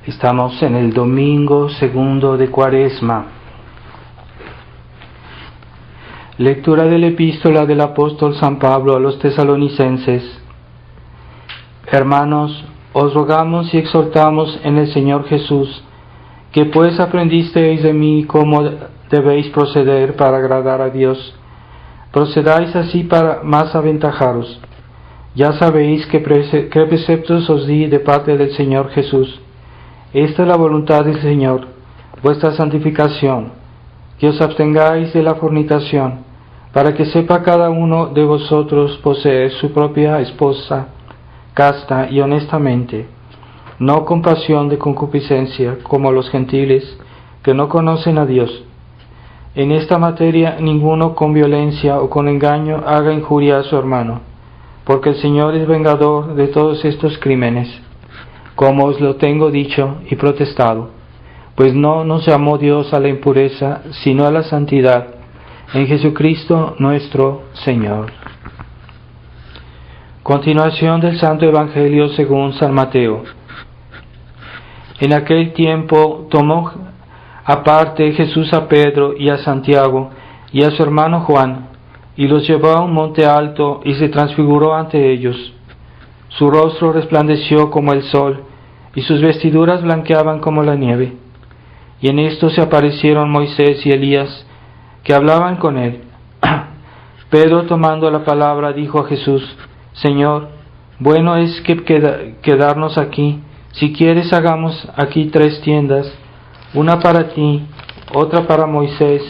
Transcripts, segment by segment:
Estamos en el domingo segundo de Cuaresma. Lectura de la epístola del apóstol San Pablo a los tesalonicenses. Hermanos, os rogamos y exhortamos en el Señor Jesús, que pues aprendisteis de mí cómo debéis proceder para agradar a Dios, procedáis así para más aventajaros. Ya sabéis qué preceptos os di de parte del Señor Jesús. Esta es la voluntad del Señor, vuestra santificación, que os abstengáis de la fornicación, para que sepa cada uno de vosotros poseer su propia esposa, casta y honestamente, no con pasión de concupiscencia, como los gentiles, que no conocen a Dios. En esta materia ninguno con violencia o con engaño haga injuria a su hermano, porque el Señor es vengador de todos estos crímenes, como os lo tengo dicho y protestado, pues no nos llamó Dios a la impureza, sino a la santidad, en Jesucristo nuestro Señor. Continuación del Santo Evangelio según San Mateo. En aquel tiempo tomó aparte Jesús a Pedro y a Santiago y a su hermano Juan, y los llevó a un monte alto y se transfiguró ante ellos. Su rostro resplandeció como el sol, y sus vestiduras blanqueaban como la nieve. Y en esto se aparecieron Moisés y Elías, que hablaban con él. Pedro, tomando la palabra, dijo a Jesús: Señor, bueno es quedarnos aquí. Si quieres, hagamos aquí 3 tiendas, una para ti, otra para Moisés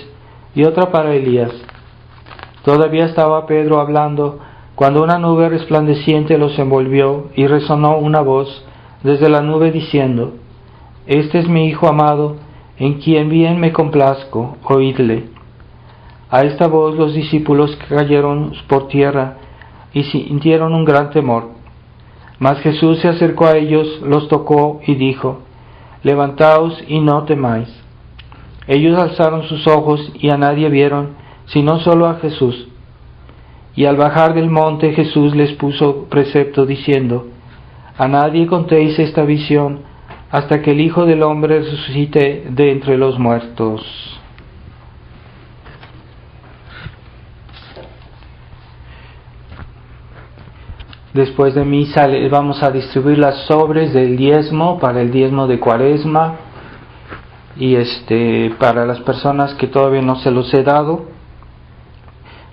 y otra para Elías. Todavía estaba Pedro hablando, cuando una nube resplandeciente los envolvió, y resonó una voz desde la nube diciendo: Este es mi Hijo amado, en quien bien me complazco, oídle. A esta voz los discípulos cayeron por tierra y sintieron un gran temor. Mas Jesús se acercó a ellos, los tocó y dijo: Levantaos y no temáis. Ellos alzaron sus ojos y a nadie vieron, sino solo a Jesús. Y al bajar del monte Jesús les puso precepto diciendo: A nadie contéis esta visión hasta que el Hijo del Hombre resucite de entre los muertos. Después de misa vamos a distribuir las sobres del diezmo para el diezmo de Cuaresma, y para las personas que todavía no se los he dado,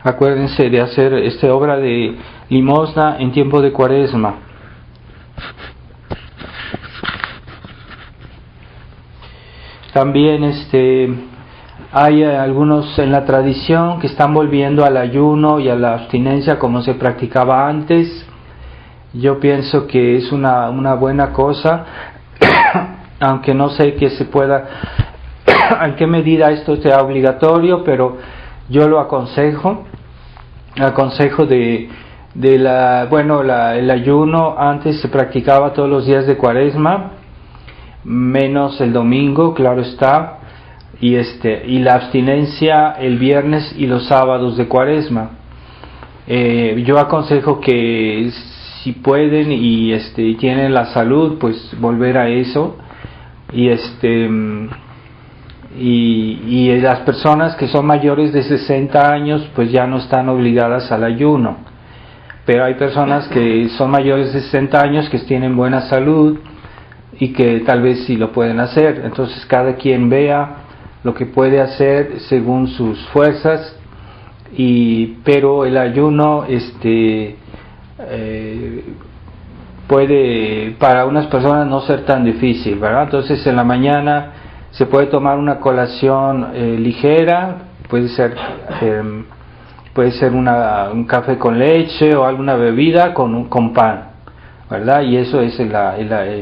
acuérdense de hacer obra de limosna en tiempo de Cuaresma. También hay algunos en la tradición que están volviendo al ayuno y a la abstinencia como se practicaba antes. Yo pienso que es una buena cosa, aunque no sé que se pueda, en qué medida esto sea obligatorio, pero yo lo aconsejo el ayuno antes se practicaba todos los días de Cuaresma, menos el domingo, claro está, y la abstinencia el viernes y los sábados de Cuaresma. Yo aconsejo que si pueden y tienen la salud, pues volver a eso, y las personas que son mayores de 60 años pues ya no están obligadas al ayuno, pero hay personas que son mayores de 60 años que tienen buena salud y que tal vez sí lo pueden hacer. Entonces cada quien vea lo que puede hacer según sus fuerzas, pero el ayuno puede para unas personas no ser tan difícil, ¿verdad? Entonces en la mañana se puede tomar una colación ligera, puede ser un café con leche o alguna bebida con pan, ¿verdad? Y eso es el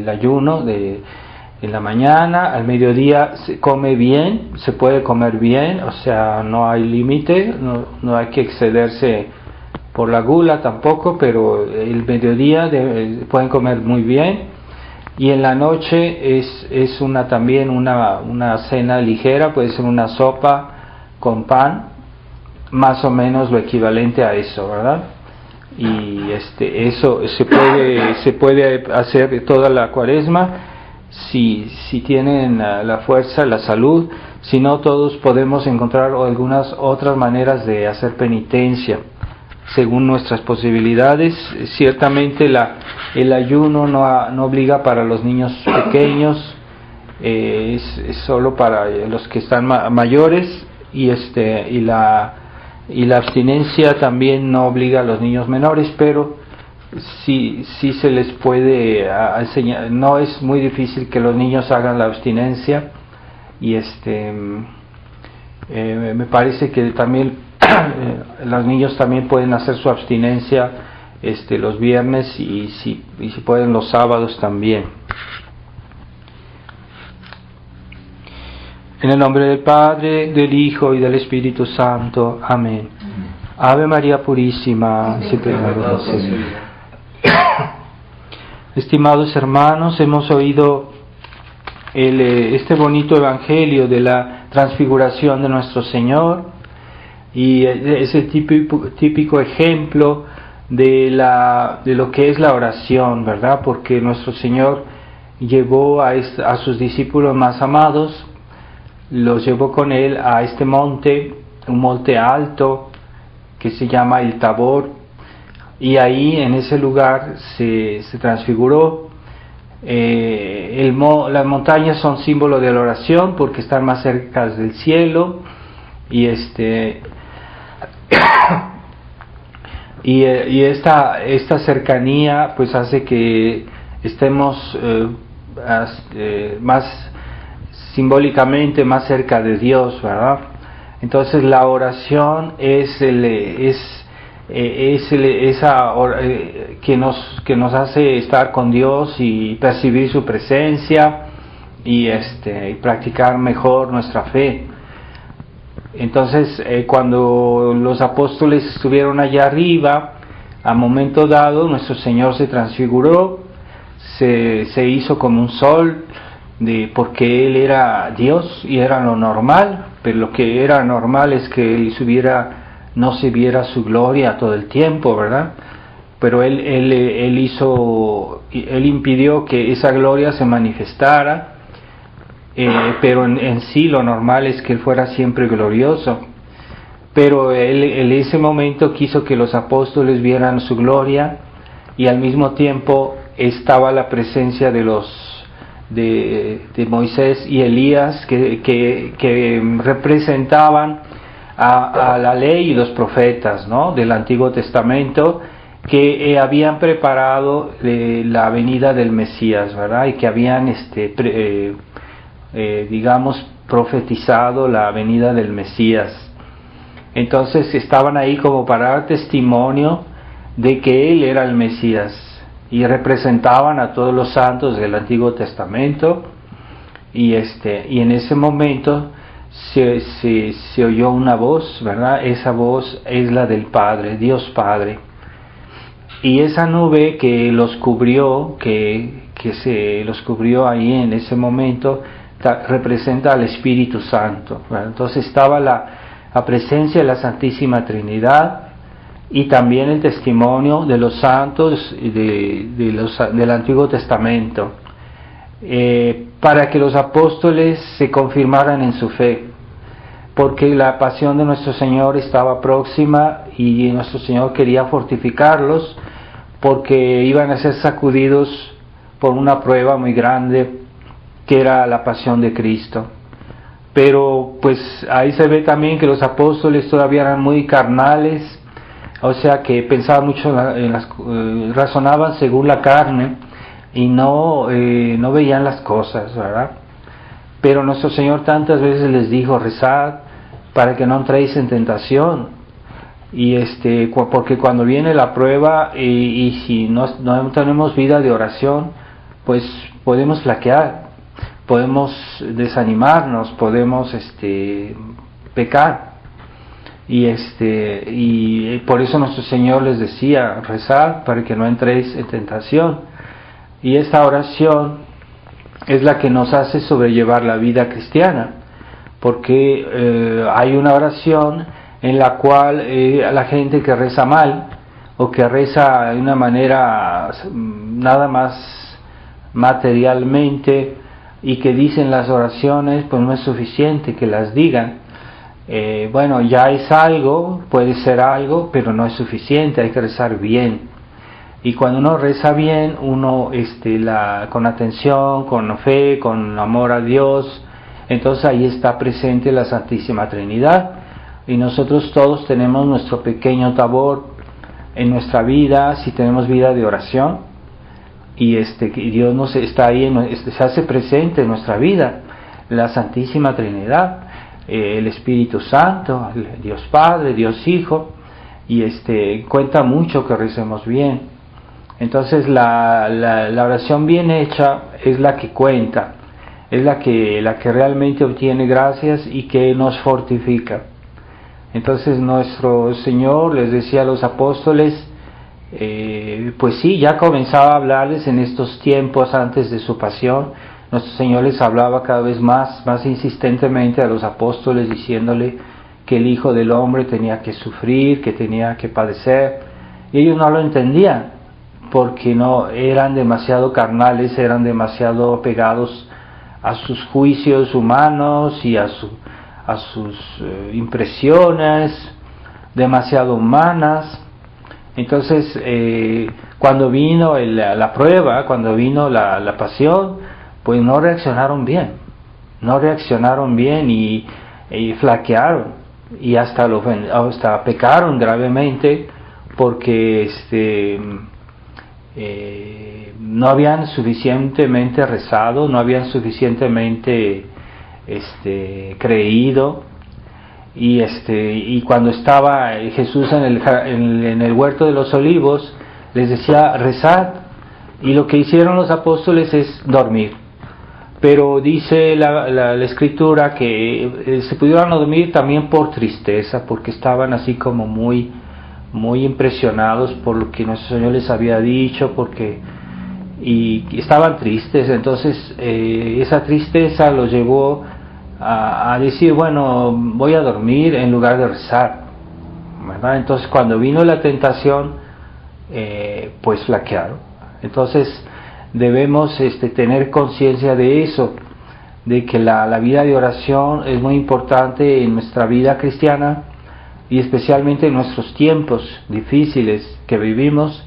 ayuno en la mañana. Al mediodía se come bien, se puede comer bien, o sea, no hay límite, no hay que excederse por la gula tampoco, pero el mediodía pueden comer muy bien, y en la noche es también una cena ligera, puede ser una sopa con pan, más o menos lo equivalente a eso, ¿verdad? Y eso se puede hacer toda la Cuaresma, si tienen la fuerza, la salud. Si no, todos podemos encontrar algunas otras maneras de hacer penitencia según nuestras posibilidades. Ciertamente el ayuno no obliga para los niños pequeños, es solo para los que están mayores, y la abstinencia también no obliga a los niños menores, pero sí se les puede enseñar. No es muy difícil que los niños hagan la abstinencia, y me parece que también los niños también pueden hacer su abstinencia los viernes, y si pueden los sábados también. En el nombre del Padre, del Hijo y del Espíritu Santo. Amén. Ave María Purísima, sin pecado concebida. Estimados hermanos, hemos oído este bonito evangelio de la transfiguración de nuestro Señor, y es el típico ejemplo de lo que es la oración, ¿verdad? Porque nuestro Señor llevó a sus discípulos más amados, los llevó con Él a este monte, un monte alto que se llama el Tabor, y ahí en ese lugar se transfiguró. Las montañas son símbolo de la oración porque están más cerca del cielo, y esta cercanía pues hace que estemos más simbólicamente más cerca de Dios, ¿verdad? Entonces la oración es esa que nos hace estar con Dios y percibir su presencia, y practicar mejor nuestra fe. Entonces cuando los apóstoles estuvieron allá arriba, a momento dado nuestro Señor se transfiguró, se hizo como un sol, porque Él era Dios y era lo normal, pero lo que era normal es que Él no se viera su gloria todo el tiempo, ¿verdad? Pero Él impidió que esa gloria se manifestara, pero en sí lo normal es que Él fuera siempre glorioso. Pero Él en ese momento quiso que los apóstoles vieran su gloria, y al mismo tiempo estaba la presencia de Moisés y Elías que representaban a la ley y los profetas, ¿no?, del Antiguo Testamento, que habían preparado la venida del Mesías, ¿verdad? Y que habían profetizado la venida del Mesías. Entonces estaban ahí como para dar testimonio de que Él era el Mesías, y representaban a todos los santos del Antiguo Testamento, y en ese momento se oyó una voz, ¿verdad? Esa voz es la del Padre, Dios Padre, y esa nube que los cubrió, los cubrió ahí en ese momento, representa al Espíritu Santo, ¿verdad? Entonces estaba la presencia de la Santísima Trinidad, y también el testimonio de los santos del Antiguo Testamento, para que los apóstoles se confirmaran en su fe, porque la pasión de nuestro Señor estaba próxima, y nuestro Señor quería fortificarlos, porque iban a ser sacudidos por una prueba muy grande, que era la pasión de Cristo. Pero pues ahí se ve también que los apóstoles todavía eran muy carnales, o sea que pensaban mucho razonaban según la carne, y no veían las cosas, ¿verdad? Pero nuestro Señor tantas veces les dijo: rezad para que no entréis en tentación, y porque cuando viene la prueba, y si no tenemos vida de oración, pues podemos flaquear, podemos desanimarnos, podemos pecar. Y por eso nuestro Señor les decía: rezad para que no entréis en tentación. Y esta oración es la que nos hace sobrellevar la vida cristiana, porque hay una oración en la cual la gente que reza mal, o que reza de una manera nada más materialmente y que dicen las oraciones, pues no es suficiente que las digan. Bueno, ya es algo, puede ser algo, pero no es suficiente, hay que rezar bien. Y cuando uno reza bien, uno con atención, con fe, con amor a Dios, entonces ahí está presente la Santísima Trinidad. Y nosotros todos tenemos nuestro pequeño tabor en nuestra vida, si tenemos vida de oración, y Dios nos está ahí, se hace presente en nuestra vida, la Santísima Trinidad, el Espíritu Santo, Dios Padre, Dios Hijo, y cuenta mucho que recemos bien. Entonces la oración bien hecha es la que cuenta, es la que realmente obtiene gracias y que nos fortifica. Entonces nuestro Señor les decía a los apóstoles, pues sí, ya comenzaba a hablarles en estos tiempos antes de su pasión. Nuestro Señor les hablaba cada vez más insistentemente a los apóstoles, diciéndole que el Hijo del Hombre tenía que sufrir, que tenía que padecer, y ellos no lo entendían, porque no eran demasiado carnales, eran demasiado apegados a sus juicios humanos y a sus impresiones demasiado humanas. Entonces cuando vino la prueba, cuando vino la pasión, pues no reaccionaron bien y flaquearon y hasta pecaron gravemente, porque no habían suficientemente rezado, no habían suficientemente creído, y cuando estaba Jesús en el huerto de los olivos, les decía rezad, y lo que hicieron los apóstoles es dormir. Pero dice la escritura que se pudieron dormir también por tristeza, porque estaban así como muy impresionados por lo que nuestro Señor les había dicho, y estaban tristes. Entonces esa tristeza los llevó a decir, bueno, voy a dormir en lugar de rezar, ¿verdad? Entonces cuando vino la tentación, pues flaquearon. Entonces debemos tener conciencia de eso, de que la vida de oración es muy importante en nuestra vida cristiana, y especialmente en nuestros tiempos difíciles que vivimos,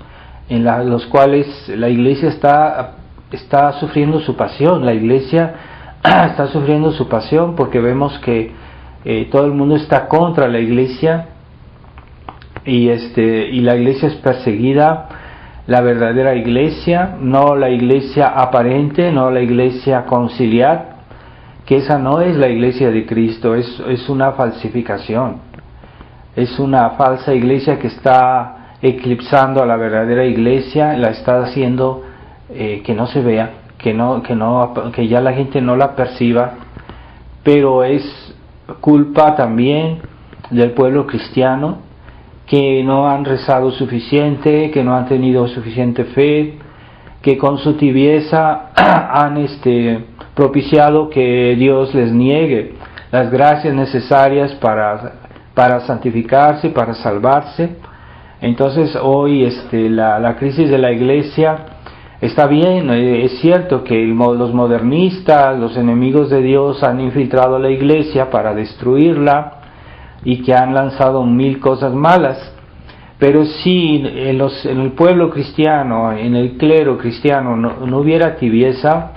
en los cuales la Iglesia está sufriendo su pasión. La Iglesia está sufriendo su pasión porque vemos que todo el mundo está contra la Iglesia, y la Iglesia es perseguida, la verdadera Iglesia, no la Iglesia aparente, no la Iglesia conciliar, que esa no es la Iglesia de Cristo, es una falsificación. Es una falsa iglesia que está eclipsando a la verdadera iglesia, la está haciendo que no se vea, que ya la gente no la perciba, pero es culpa también del pueblo cristiano, que no han rezado suficiente, que no han tenido suficiente fe, que con su tibieza han propiciado que Dios les niegue las gracias necesarias para santificarse, para salvarse. Entonces hoy la crisis de la Iglesia está bien. Es cierto que los modernistas, los enemigos de Dios, han infiltrado a la Iglesia para destruirla y que han lanzado 1000 cosas malas, pero si en el pueblo cristiano, en el clero cristiano, no hubiera tibieza,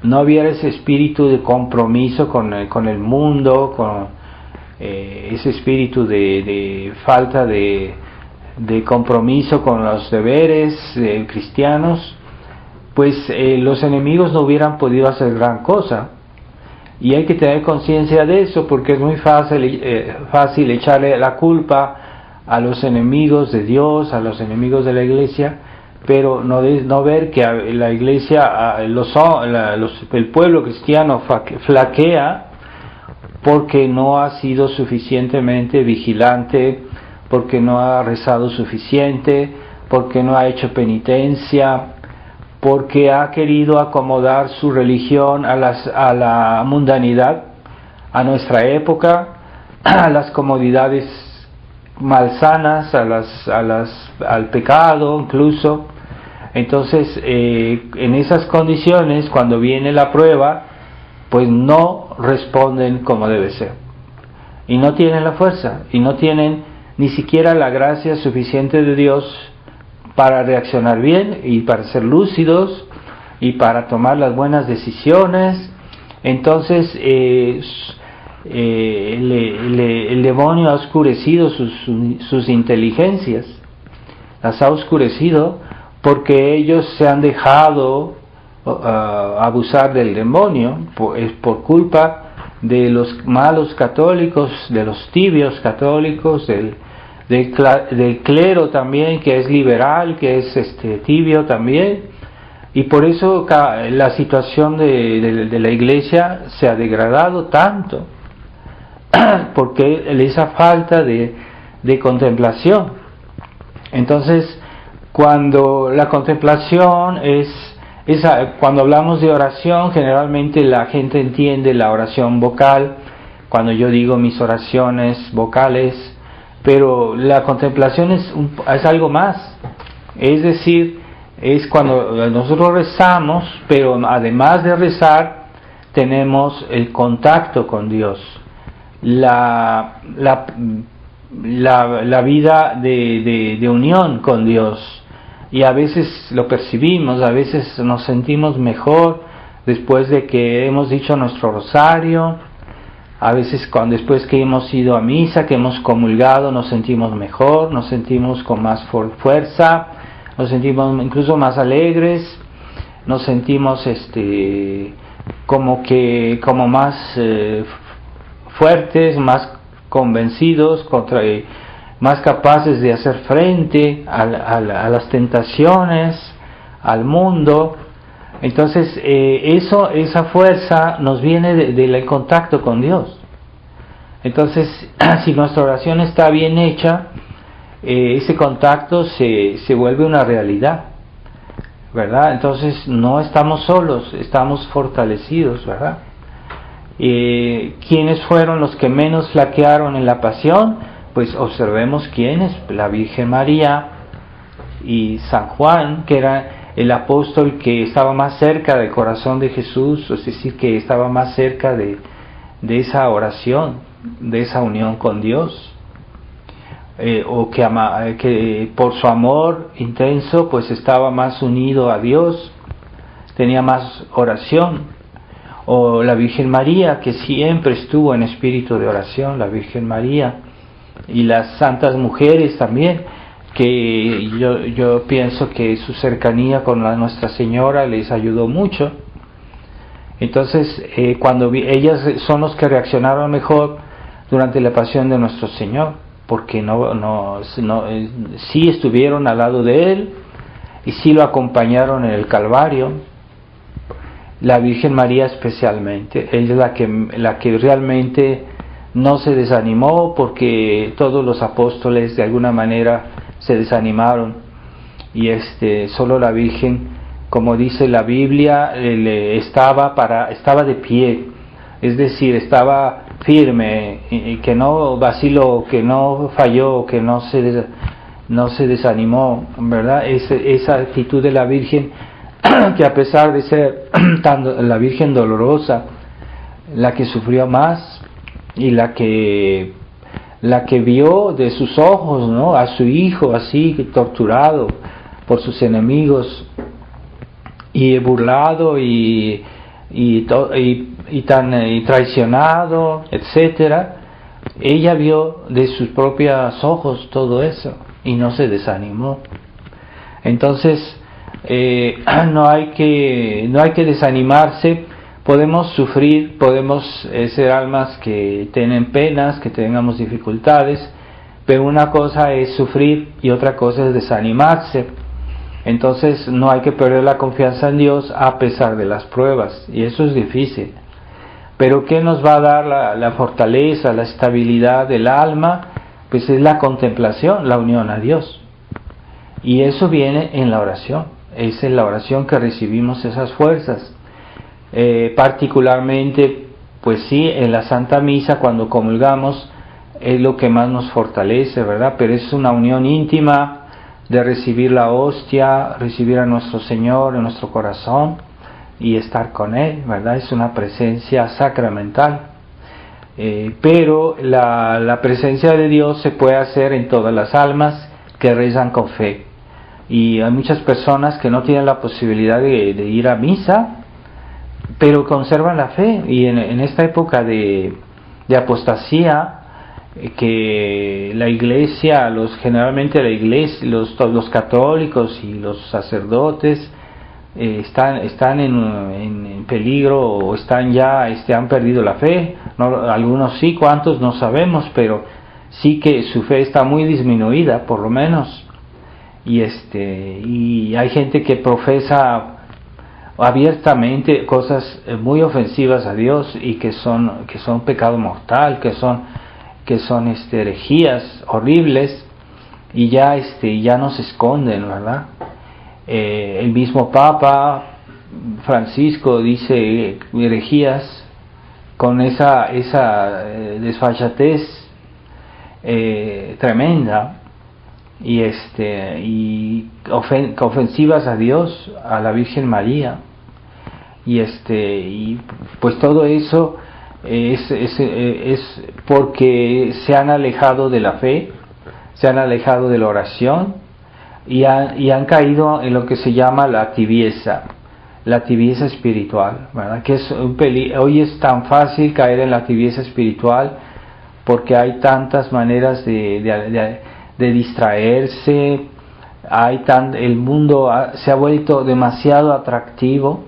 no hubiera ese espíritu de compromiso con el mundo, con ese espíritu de falta de compromiso con los deberes cristianos, pues los enemigos no hubieran podido hacer gran cosa. Y hay que tener conciencia de eso, porque es muy fácil echarle la culpa a los enemigos de Dios, a los enemigos de la Iglesia, pero no ver que la Iglesia, el pueblo cristiano flaquea porque no ha sido suficientemente vigilante, porque no ha rezado suficiente, porque no ha hecho penitencia, porque ha querido acomodar su religión a la mundanidad, a nuestra época, a las comodidades malsanas, al pecado incluso. Entonces, en esas condiciones, cuando viene la prueba, pues no responden como debe ser. Y no tienen la fuerza, y no tienen ni siquiera la gracia suficiente de Dios para reaccionar bien y para ser lúcidos y para tomar las buenas decisiones. Entonces el demonio ha oscurecido sus inteligencias, las ha oscurecido porque ellos se han dejado abusar del demonio por culpa de los malos católicos, de los tibios católicos, del clero también, que es liberal, que es tibio también, y por eso la situación de la iglesia se ha degradado tanto, porque esa falta de contemplación. Entonces, cuando la contemplación cuando hablamos de oración, generalmente la gente entiende la oración vocal, cuando yo digo mis oraciones vocales, pero la contemplación es algo más. Es decir, es cuando nosotros rezamos, pero además de rezar, tenemos el contacto con Dios, la vida de unión con Dios. Y a veces lo percibimos, a veces nos sentimos mejor después de que hemos dicho nuestro rosario, a veces después que hemos ido a misa, que hemos comulgado, nos sentimos mejor, nos sentimos con más fuerza, nos sentimos incluso más alegres, nos sentimos como más fuertes, más convencidos, más capaces de hacer frente a las tentaciones, al mundo. Entonces esa fuerza nos viene del contacto con Dios. Entonces, si nuestra oración está bien hecha, ese contacto se vuelve una realidad, ¿verdad? Entonces no estamos solos, estamos fortalecidos, ¿verdad? ¿Quiénes fueron los que menos flaquearon en la pasión? Pues observemos quiénes: la Virgen María y San Juan, que era el apóstol que estaba más cerca del corazón de Jesús, es decir, que estaba más cerca de esa oración, de esa unión con Dios, o que por su amor intenso pues estaba más unido a Dios, tenía más oración. O la Virgen María, que siempre estuvo en espíritu de oración, la Virgen María. Y las santas mujeres también, que yo pienso que su cercanía con Nuestra Señora les ayudó mucho. Entonces, cuando ellas son los que reaccionaron mejor durante la pasión de nuestro Señor, porque sí estuvieron al lado de Él y sí lo acompañaron en el Calvario. La Virgen María especialmente, ella es la que realmente no se desanimó, porque todos los apóstoles de alguna manera se desanimaron, y solo la Virgen, como dice la Biblia, estaba de pie, es decir, estaba firme, y que no vaciló, que no falló, que no se desanimó, ¿verdad? Esa actitud de la Virgen, que a pesar de ser la Virgen dolorosa, la que sufrió más, y la que vio de sus ojos, ¿no?, a su hijo así torturado por sus enemigos y burlado y traicionado, etcétera. Ella vio de sus propios ojos todo eso y no se desanimó. Entonces no hay que desanimarse. Podemos sufrir, podemos ser almas que tienen penas, que tengamos dificultades, pero una cosa es sufrir y otra cosa es desanimarse. Entonces no hay que perder la confianza en Dios a pesar de las pruebas, y eso es difícil. Pero ¿qué nos va a dar la fortaleza, la estabilidad del alma? Pues es la contemplación, la unión a Dios. Y eso viene en la oración, es en la oración que recibimos esas fuerzas. Particularmente, pues sí, en la Santa Misa, cuando comulgamos, es lo que más nos fortalece, ¿verdad? Pero es una unión íntima de recibir la hostia, recibir a nuestro Señor en nuestro corazón y estar con Él, ¿verdad? Es una presencia sacramental. Pero la presencia de Dios se puede hacer en todas las almas que rezan con fe. Y hay muchas personas que no tienen la posibilidad de ir a misa, pero conservan la fe. Y en esta época de apostasía, que la iglesia, generalmente la iglesia, los católicos y los sacerdotes están en peligro, o han perdido la fe. No, algunos sí, cuántos no sabemos, pero sí que su fe está muy disminuida, por lo menos. Y hay gente que profesa abiertamente cosas muy ofensivas a Dios y que son pecado mortal, que son herejías horribles, y ya no se esconden, ¿verdad? El mismo Papa Francisco dice herejías con esa desfachatez tremenda, y ofensivas a Dios, a la Virgen María, y pues todo eso es porque se han alejado de la fe, se han alejado de la oración, y han caído en lo que se llama la tibieza espiritual, ¿verdad? Que hoy es tan fácil caer en la tibieza espiritual porque hay tantas maneras de distraerse, el mundo se ha vuelto demasiado atractivo.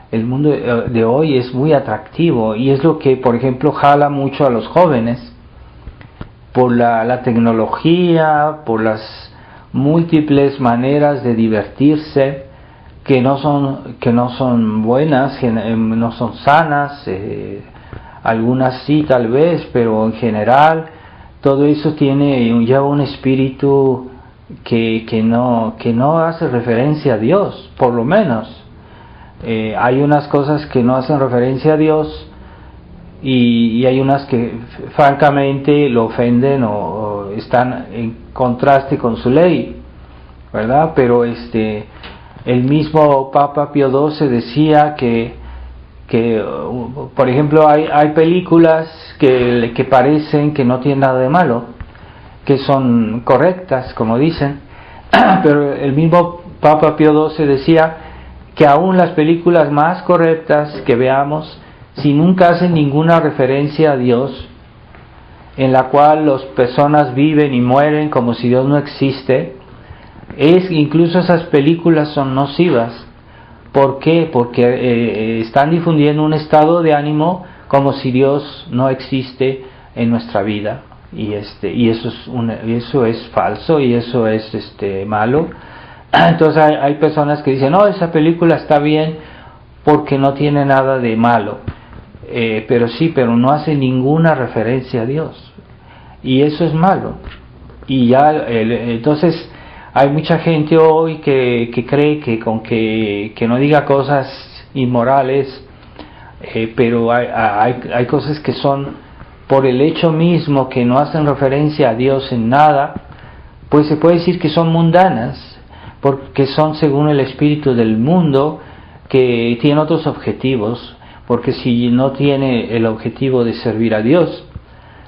El mundo de hoy es muy atractivo, y es lo que, por ejemplo, jala mucho a los jóvenes por la tecnología, por las múltiples maneras de divertirse que no son buenas, no son sanas, algunas sí tal vez, pero en general todo eso lleva un espíritu que no hace referencia a Dios, por lo menos. Hay unas cosas que no hacen referencia a Dios, y hay unas que francamente lo ofenden o están en contraste con su ley, ¿verdad? Pero el mismo Papa Pío XII decía que por ejemplo hay películas que parecen que no tienen nada de malo, que son correctas, como dicen, pero el mismo Papa Pío XII decía que aún las películas más correctas que veamos, si nunca hacen ninguna referencia a Dios, en la cual las personas viven y mueren como si Dios no existe, incluso esas películas son nocivas. ¿Por qué? Porque están difundiendo un estado de ánimo como si Dios no existe en nuestra vida, y eso es falso, y eso es malo. Entonces hay personas que dicen, no, esa película está bien porque no tiene nada de malo, pero no hace ninguna referencia a Dios, y eso es malo. Y entonces hay mucha gente hoy que cree que con que no diga cosas inmorales, pero hay cosas que son, por el hecho mismo que no hacen referencia a Dios en nada, pues se puede decir que son mundanas, porque son según el espíritu del mundo, que tiene otros objetivos. Porque si no tiene el objetivo de servir a Dios,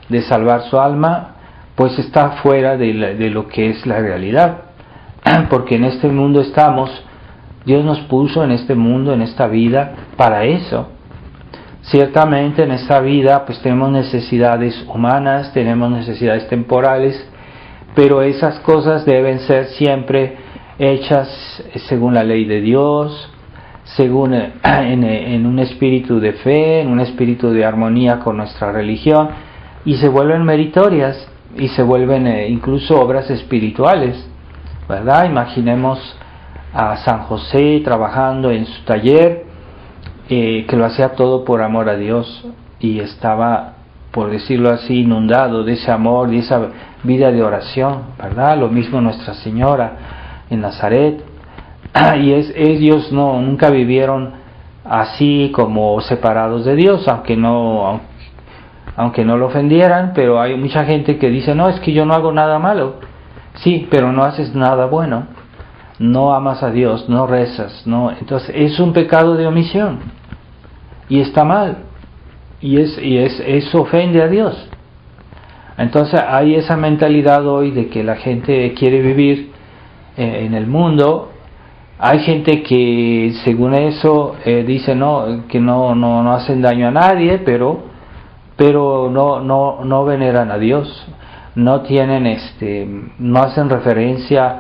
de salvar su alma, pues está fuera de lo que es la realidad. Porque en este mundo Dios nos puso en este mundo, en esta vida, para eso. Ciertamente en esta vida pues tenemos necesidades humanas, tenemos necesidades temporales, pero esas cosas deben ser siempre hechas según la ley de Dios, según en un espíritu de fe, en un espíritu de armonía con nuestra religión, y se vuelven meritorias, y se vuelven incluso obras espirituales, ¿verdad? Imaginemos a San José trabajando en su taller, que lo hacía todo por amor a Dios, y estaba, por decirlo así, inundado de ese amor, de esa vida de oración, ¿verdad? Lo mismo Nuestra Señora en Nazaret. Y ellos nunca vivieron así como separados de Dios, aunque no lo ofendieran, pero hay mucha gente que dice, no, es que yo no hago nada malo. Sí, pero no haces nada bueno, no amas a Dios, no rezas, no, entonces es un pecado de omisión y está mal y eso ofende a Dios. Entonces hay esa mentalidad hoy de que la gente quiere vivir en el mundo. Hay gente que según eso dice que no hacen daño a nadie, pero no veneran a Dios, no tienen no hacen referencia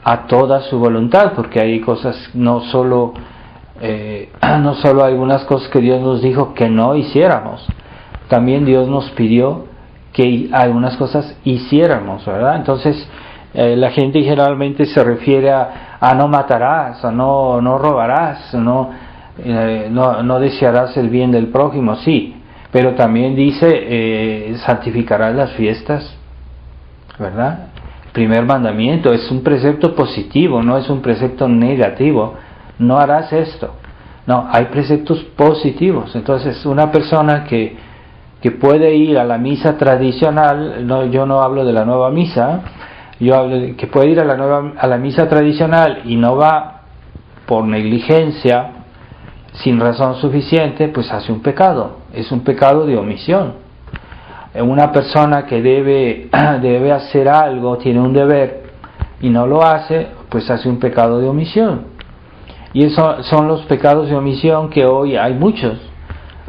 a toda su voluntad, porque hay cosas no solo algunas cosas que Dios nos dijo que no hiciéramos, también Dios nos pidió que algunas cosas hiciéramos, ¿verdad? Entonces la gente generalmente se refiere a no matarás, a no robarás, no desearás el bien del prójimo, sí, pero también dice santificarás las fiestas, ¿verdad? Primer mandamiento es un precepto positivo, no es un precepto negativo. No harás esto. No, hay preceptos positivos. Entonces, una persona que puede ir a la misa tradicional, yo no hablo de la nueva misa, yo hablo de que puede ir a la misa tradicional y no va por negligencia, sin razón suficiente, pues hace un pecado. Es un pecado de omisión. Una persona que debe hacer algo, tiene un deber y no lo hace, pues hace un pecado de omisión. Y eso son los pecados de omisión que hoy hay muchos.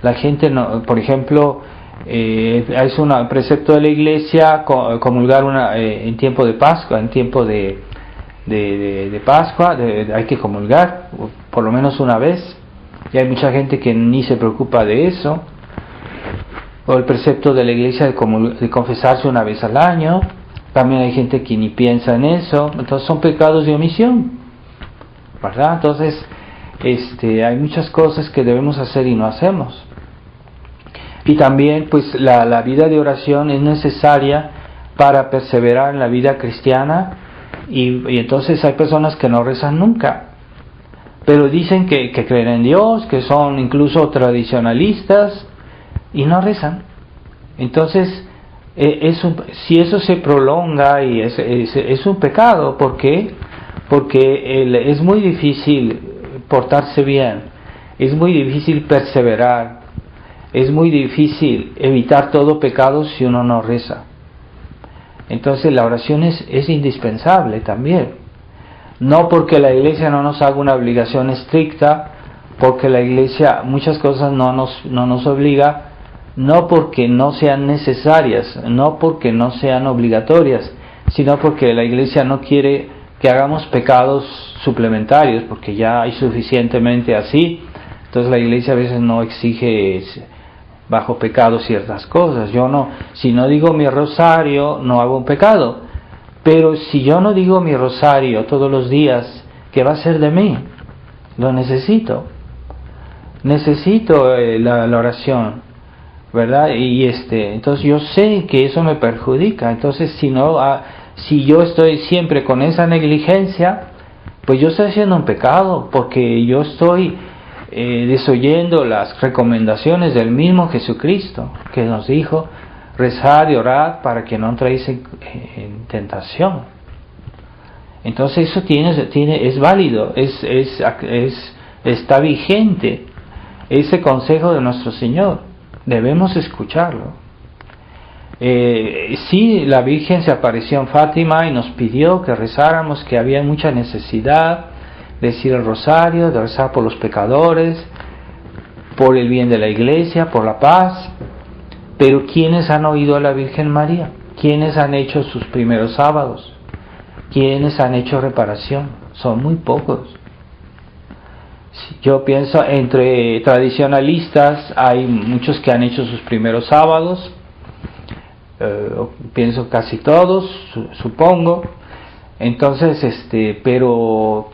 La gente no, por ejemplo, es un precepto de la Iglesia comulgar en tiempo de Pascua, en tiempo de Pascua hay que comulgar por lo menos una vez, y hay mucha gente que ni se preocupa de eso. O el precepto de la Iglesia de confesarse una vez al año, también hay gente que ni piensa en eso. Entonces son pecados de omisión, ¿verdad? Entonces hay muchas cosas que debemos hacer y no hacemos. Y también pues la vida de oración es necesaria para perseverar en la vida cristiana, y entonces hay personas que no rezan nunca, pero dicen que creen en Dios, que son incluso tradicionalistas y no rezan. Entonces si eso se prolonga, y es un pecado. ¿Por qué? Porque es muy difícil portarse bien, es muy difícil perseverar, es muy difícil evitar todo pecado si uno no reza. Entonces la oración es indispensable también. No porque la Iglesia no nos haga una obligación estricta, porque la Iglesia muchas cosas no nos obliga, no porque no sean necesarias, no porque no sean obligatorias, sino porque la Iglesia no quiere que hagamos pecados suplementarios, porque ya hay suficientemente así. Entonces la Iglesia a veces no exige bajo pecado ciertas cosas. Si no digo mi rosario, no hago un pecado. Pero si yo no digo mi rosario todos los días, ¿qué va a ser de mí? Lo necesito. Necesito la oración, ¿verdad? Y entonces yo sé que eso me perjudica. Entonces si yo estoy siempre con esa negligencia, pues yo estoy haciendo un pecado, porque yo estoy desoyendo las recomendaciones del mismo Jesucristo, que nos dijo: rezad y orad para que no entréis en tentación. Entonces eso es válido, está vigente ese consejo de nuestro Señor. Debemos escucharlo. Sí, la Virgen se apareció en Fátima y nos pidió que rezáramos, que había mucha necesidad de decir el rosario, de rezar por los pecadores, por el bien de la Iglesia, por la paz. Pero ¿quiénes han oído a la Virgen María? ¿Quiénes han hecho sus primeros sábados? ¿Quiénes han hecho reparación? Son muy pocos. Yo pienso, entre tradicionalistas hay muchos que han hecho sus primeros sábados, pienso casi todos, supongo. Entonces, pero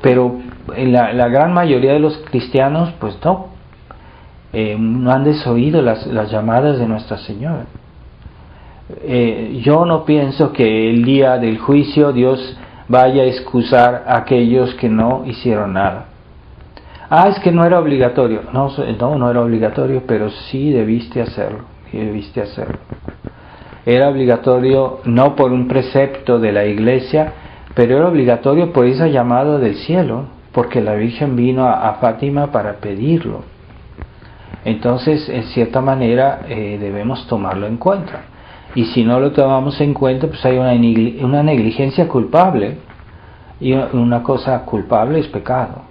en la gran mayoría de los cristianos, pues no han desoído las llamadas de Nuestra Señora. Yo no pienso que el día del juicio Dios vaya a excusar a aquellos que no hicieron nada. Es que no era obligatorio. No era obligatorio, pero sí debiste hacerlo. era obligatorio no por un precepto de la iglesia, pero era obligatorio por esa llamada del cielo, porque la Virgen vino a Fátima para pedirlo. Entonces, en cierta manera, debemos tomarlo en cuenta. Y si no lo tomamos en cuenta, pues hay una negligencia culpable, y una cosa culpable es pecado.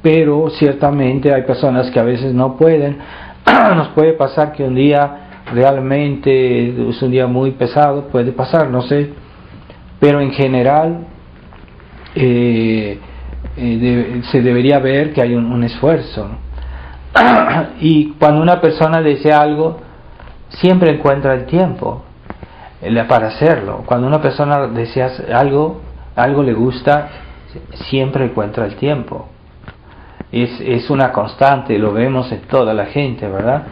Pero ciertamente hay personas que a veces no pueden. Nos puede pasar que un día realmente es un día muy pesado, puede pasar, no sé, pero en general se debería ver que hay un esfuerzo, ¿no? Y cuando una persona desea algo, siempre encuentra el tiempo para hacerlo. Cuando una persona desea algo le gusta, siempre encuentra el tiempo. Es una constante, lo vemos en toda la gente, ¿verdad?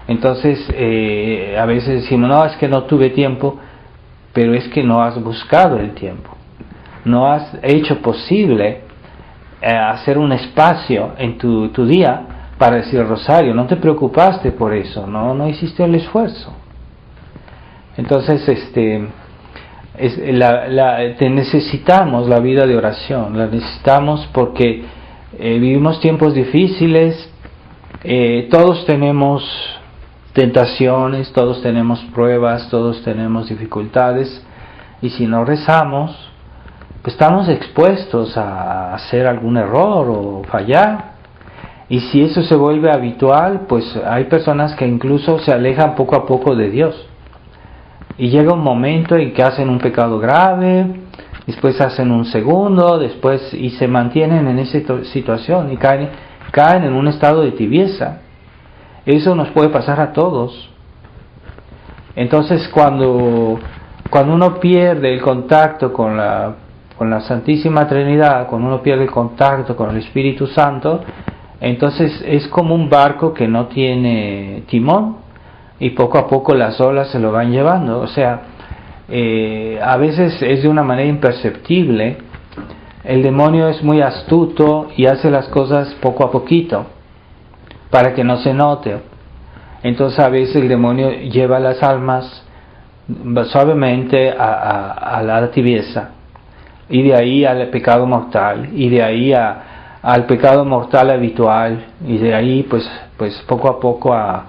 Entonces, a veces decimos, no, es que no tuve tiempo, pero es que no has buscado el tiempo. No has hecho posible hacer un espacio en tu día para decir el rosario. No te preocupaste por eso, no hiciste el esfuerzo. Entonces, necesitamos la vida de oración, la necesitamos porque vivimos tiempos difíciles, todos tenemos tentaciones, todos tenemos pruebas, todos tenemos dificultades, y si no rezamos, pues estamos expuestos a hacer algún error o fallar. Y si eso se vuelve habitual, pues hay personas que incluso se alejan poco a poco de Dios. Y llega un momento en que hacen un pecado grave, después hacen un segundo, después y se mantienen en esa situación y caen en un estado de tibieza. Eso nos puede pasar a todos. Entonces cuando uno pierde el contacto con la Santísima Trinidad, cuando uno pierde el contacto con el Espíritu Santo, entonces es como un barco que no tiene timón y poco a poco las olas se lo van llevando. O sea, a veces es de una manera imperceptible. El demonio es muy astuto y hace las cosas poco a poquito para que no se note. Entonces a veces el demonio lleva las almas suavemente a la tibieza, y de ahí al pecado mortal, y de ahí al pecado mortal habitual, y de ahí pues poco a poco a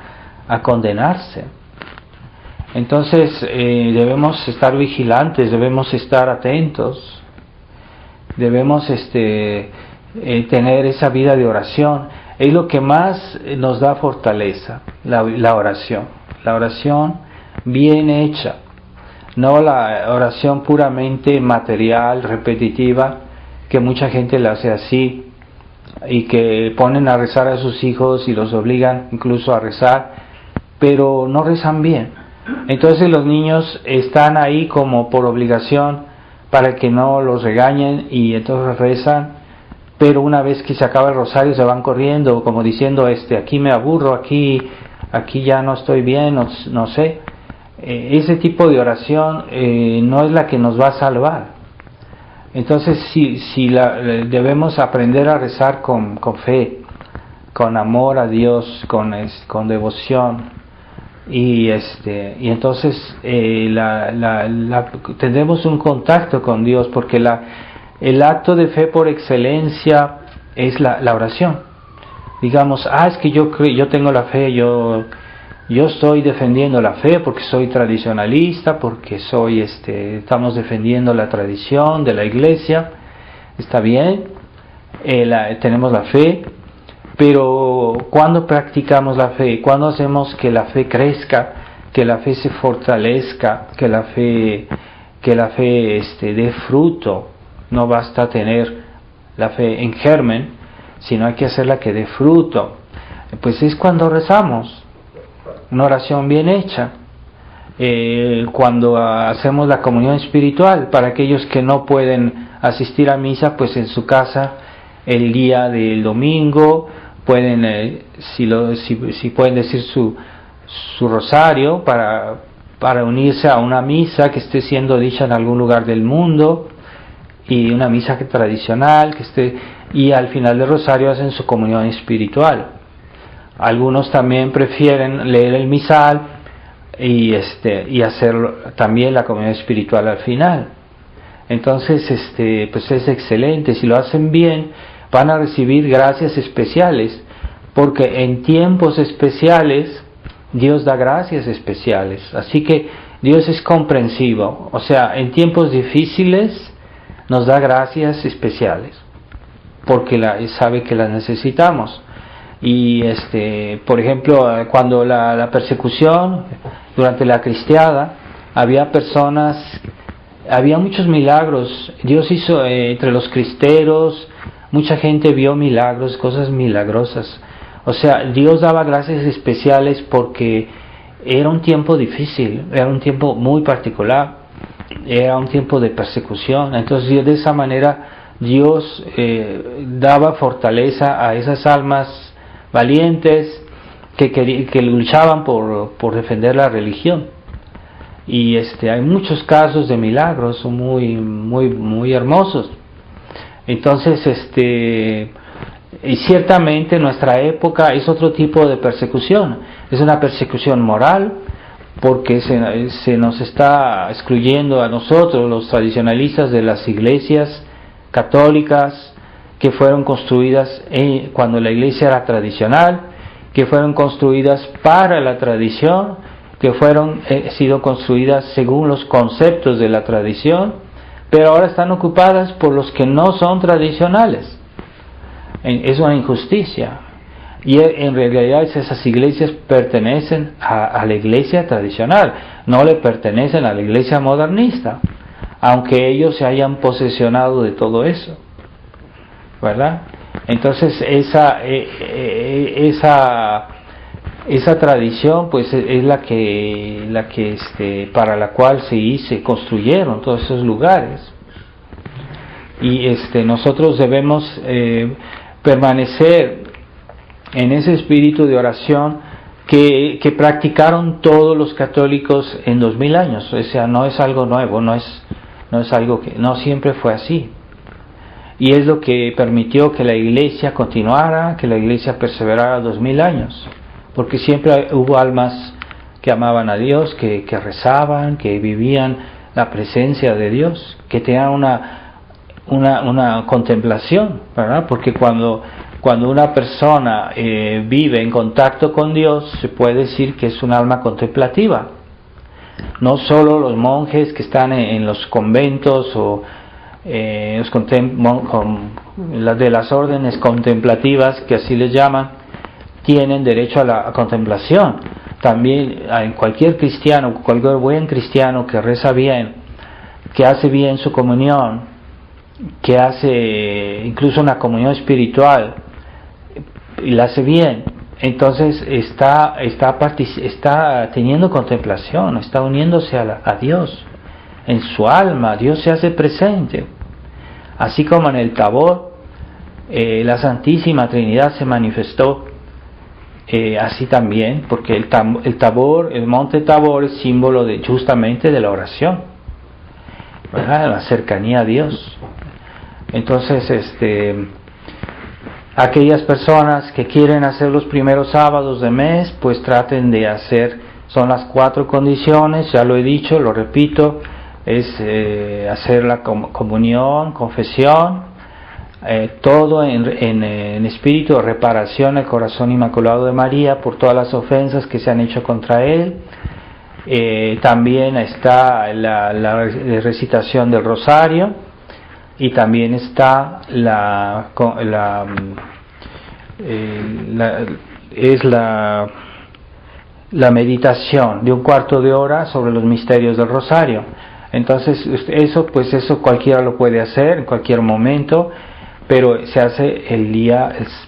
condenarse. Entonces debemos estar vigilantes, debemos estar atentos, debemos tener esa vida de oración. Es lo que más nos da fortaleza, la oración bien hecha, no la oración puramente material, repetitiva, que mucha gente la hace así, y que ponen a rezar a sus hijos y los obligan incluso a rezar, pero no rezan bien. Entonces los niños están ahí como por obligación para que no los regañen, y entonces rezan, pero una vez que se acaba el rosario se van corriendo como diciendo, aquí me aburro, aquí ya no estoy bien, no sé. Ese tipo de oración no es la que nos va a salvar. Entonces debemos aprender a rezar con fe, con amor a Dios, con devoción, y entonces tendremos un contacto con Dios, porque el acto de fe por excelencia es la oración. Digamos, es que yo tengo la fe, yo estoy defendiendo la fe porque soy tradicionalista, porque estamos defendiendo la tradición de la iglesia. Está bien, tenemos la fe, pero ¿cuándo practicamos la fe? ¿Cuándo hacemos que la fe crezca, que la fe se fortalezca, que la fe dé fruto? No basta tener la fe en germen, sino hay que hacerla que dé fruto. Pues es cuando rezamos, una oración bien hecha, cuando hacemos la comunión espiritual. Para aquellos que no pueden asistir a misa, pues en su casa el día del domingo pueden, si pueden decir su rosario para unirse a una misa que esté siendo dicha en algún lugar del mundo, y una misa tradicional y al final del rosario hacen su comunión espiritual. Algunos también prefieren leer el misal y hacer también la comunión espiritual al final. Entonces pues es excelente. Si lo hacen bien, van a recibir gracias especiales, porque en tiempos especiales Dios da gracias especiales. Así que Dios es comprensivo, o sea, en tiempos difíciles nos da gracias especiales, porque sabe que las necesitamos. Y por ejemplo, cuando la persecución durante la cristiada, había muchos milagros. Dios hizo entre los cristeros, mucha gente vio milagros, cosas milagrosas. O sea, Dios daba gracias especiales porque era un tiempo difícil, era un tiempo muy particular, era un tiempo de persecución. Entonces, de esa manera, Dios daba fortaleza a esas almas valientes que luchaban por defender la religión. Y hay muchos casos de milagros muy muy muy hermosos. Entonces y ciertamente nuestra época es otro tipo de persecución, es una persecución moral, porque se nos está excluyendo a nosotros, los tradicionalistas, de las iglesias católicas que fueron construidas cuando la iglesia era tradicional, que fueron construidas para la tradición, que fueron sido construidas según los conceptos de la tradición, pero ahora están ocupadas por los que no son tradicionales. Es una injusticia. Y en realidad esas iglesias pertenecen a la iglesia tradicional, no le pertenecen a la iglesia modernista, aunque ellos se hayan posesionado de todo eso, ¿verdad? Entonces esa tradición pues es la que para la cual se construyeron todos esos lugares. Y nosotros debemos permanecer en ese espíritu de oración que practicaron todos los católicos en 2000 años. O sea, no es algo nuevo, no es algo que no siempre fue así. Y es lo que permitió que la iglesia continuara, que la iglesia perseverara 2000 años, porque siempre hubo almas que amaban a Dios, que rezaban, que vivían la presencia de Dios, que tenían una contemplación, ¿verdad? Porque cuando una persona vive en contacto con Dios, se puede decir que es un alma contemplativa. No solo los monjes que están en los conventos o de las órdenes contemplativas, que así les llaman, tienen derecho a la contemplación. También cualquier cristiano, cualquier buen cristiano que reza bien, que hace bien su comunión, que hace incluso una comunión espiritual y la hace bien, entonces está teniendo contemplación, está uniéndose a Dios en su alma. Dios se hace presente, así como en el Tabor la Santísima Trinidad se manifestó, así también, porque el Tabor, el monte Tabor, es símbolo justamente de la oración, ¿verdad? La cercanía a Dios. Entonces aquellas personas que quieren hacer los primeros sábados de mes, pues traten de hacer, son las 4 condiciones, ya lo he dicho, lo repito, es hacer la comunión, confesión, todo en espíritu de reparación al corazón inmaculado de María por todas las ofensas que se han hecho contra él. También está la recitación del rosario, y también está la meditación de un cuarto de hora sobre los misterios del rosario. Entonces eso cualquiera lo puede hacer en cualquier momento, pero se hace el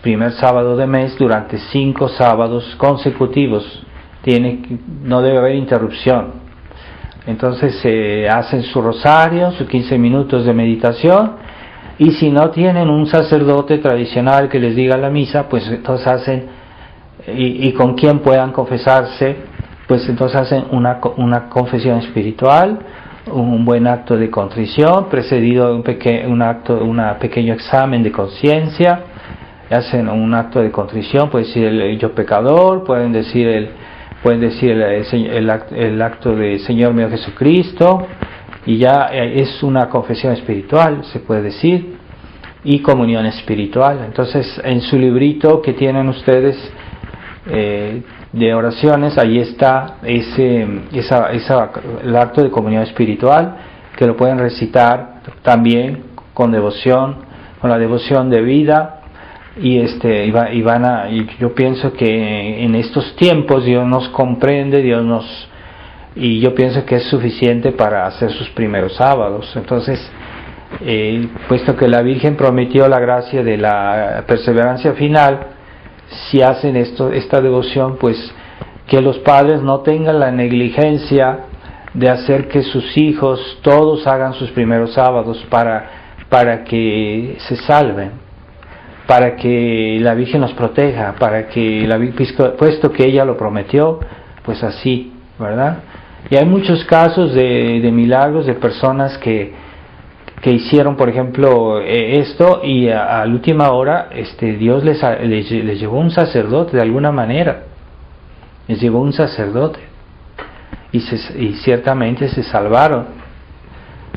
primer sábado de mes durante 5 sábados consecutivos. No debe haber interrupción. Entonces hacen su rosario, sus 15 minutos de meditación, y si no tienen un sacerdote tradicional que les diga la misa, pues entonces hacen, y con quien puedan confesarse, pues entonces hacen una confesión espiritual, un buen acto de contrición, precedido de un pequeño examen de conciencia. Hacen un acto de contrición, puede decir el yo pecador, pueden decir pueden decir el acto de Señor mío Jesucristo, y ya es una confesión espiritual, se puede decir, y comunión espiritual. Entonces, en su librito que tienen ustedes de oraciones, ahí está el acto de comunión espiritual, que lo pueden recitar también con devoción, con la devoción de vida. Y yo pienso que en estos tiempos Dios nos comprende, y yo pienso que es suficiente para hacer sus primeros sábados. Entonces, puesto que la Virgen prometió la gracia de la perseverancia final, si hacen esta devoción, pues que los padres no tengan la negligencia de hacer que sus hijos todos hagan sus primeros sábados para que se salven, para que la Virgen los proteja, puesto que ella lo prometió, pues así, ¿verdad? Y hay muchos casos de milagros de personas que hicieron, por ejemplo, esto, y a la última hora Dios les llevó un sacerdote de alguna manera, les llevó un sacerdote, y ciertamente se salvaron,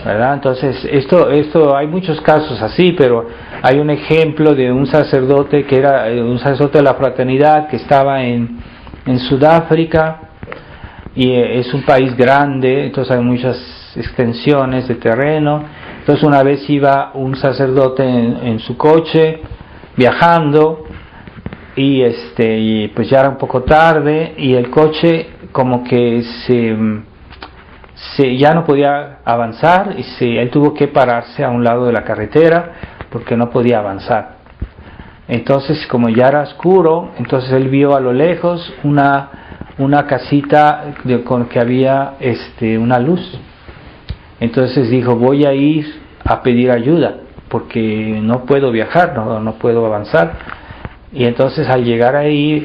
¿verdad? Entonces esto hay muchos casos así, pero hay un ejemplo de un sacerdote que era un sacerdote de la fraternidad que estaba en Sudáfrica, y es un país grande, entonces hay muchas extensiones de terreno. Entonces una vez iba un sacerdote en su coche viajando, y pues ya era un poco tarde, y el coche como que ya no podía avanzar, y él tuvo que pararse a un lado de la carretera porque no podía avanzar. Entonces, como ya era oscuro, entonces él vio a lo lejos una casita con que había una luz. Entonces dijo: voy a ir a pedir ayuda porque no puedo viajar, no puedo avanzar. Y entonces al llegar ahí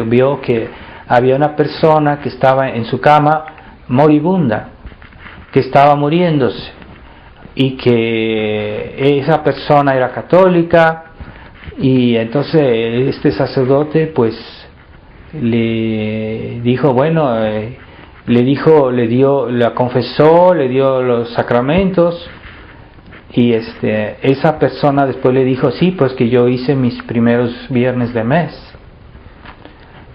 vio que había una persona que estaba en su cama moribunda, que estaba muriéndose, y que esa persona era católica. Y entonces este sacerdote pues le dijo, la confesó, le dio los sacramentos, y esa persona después le dijo: sí, pues que yo hice mis primeros viernes de mes.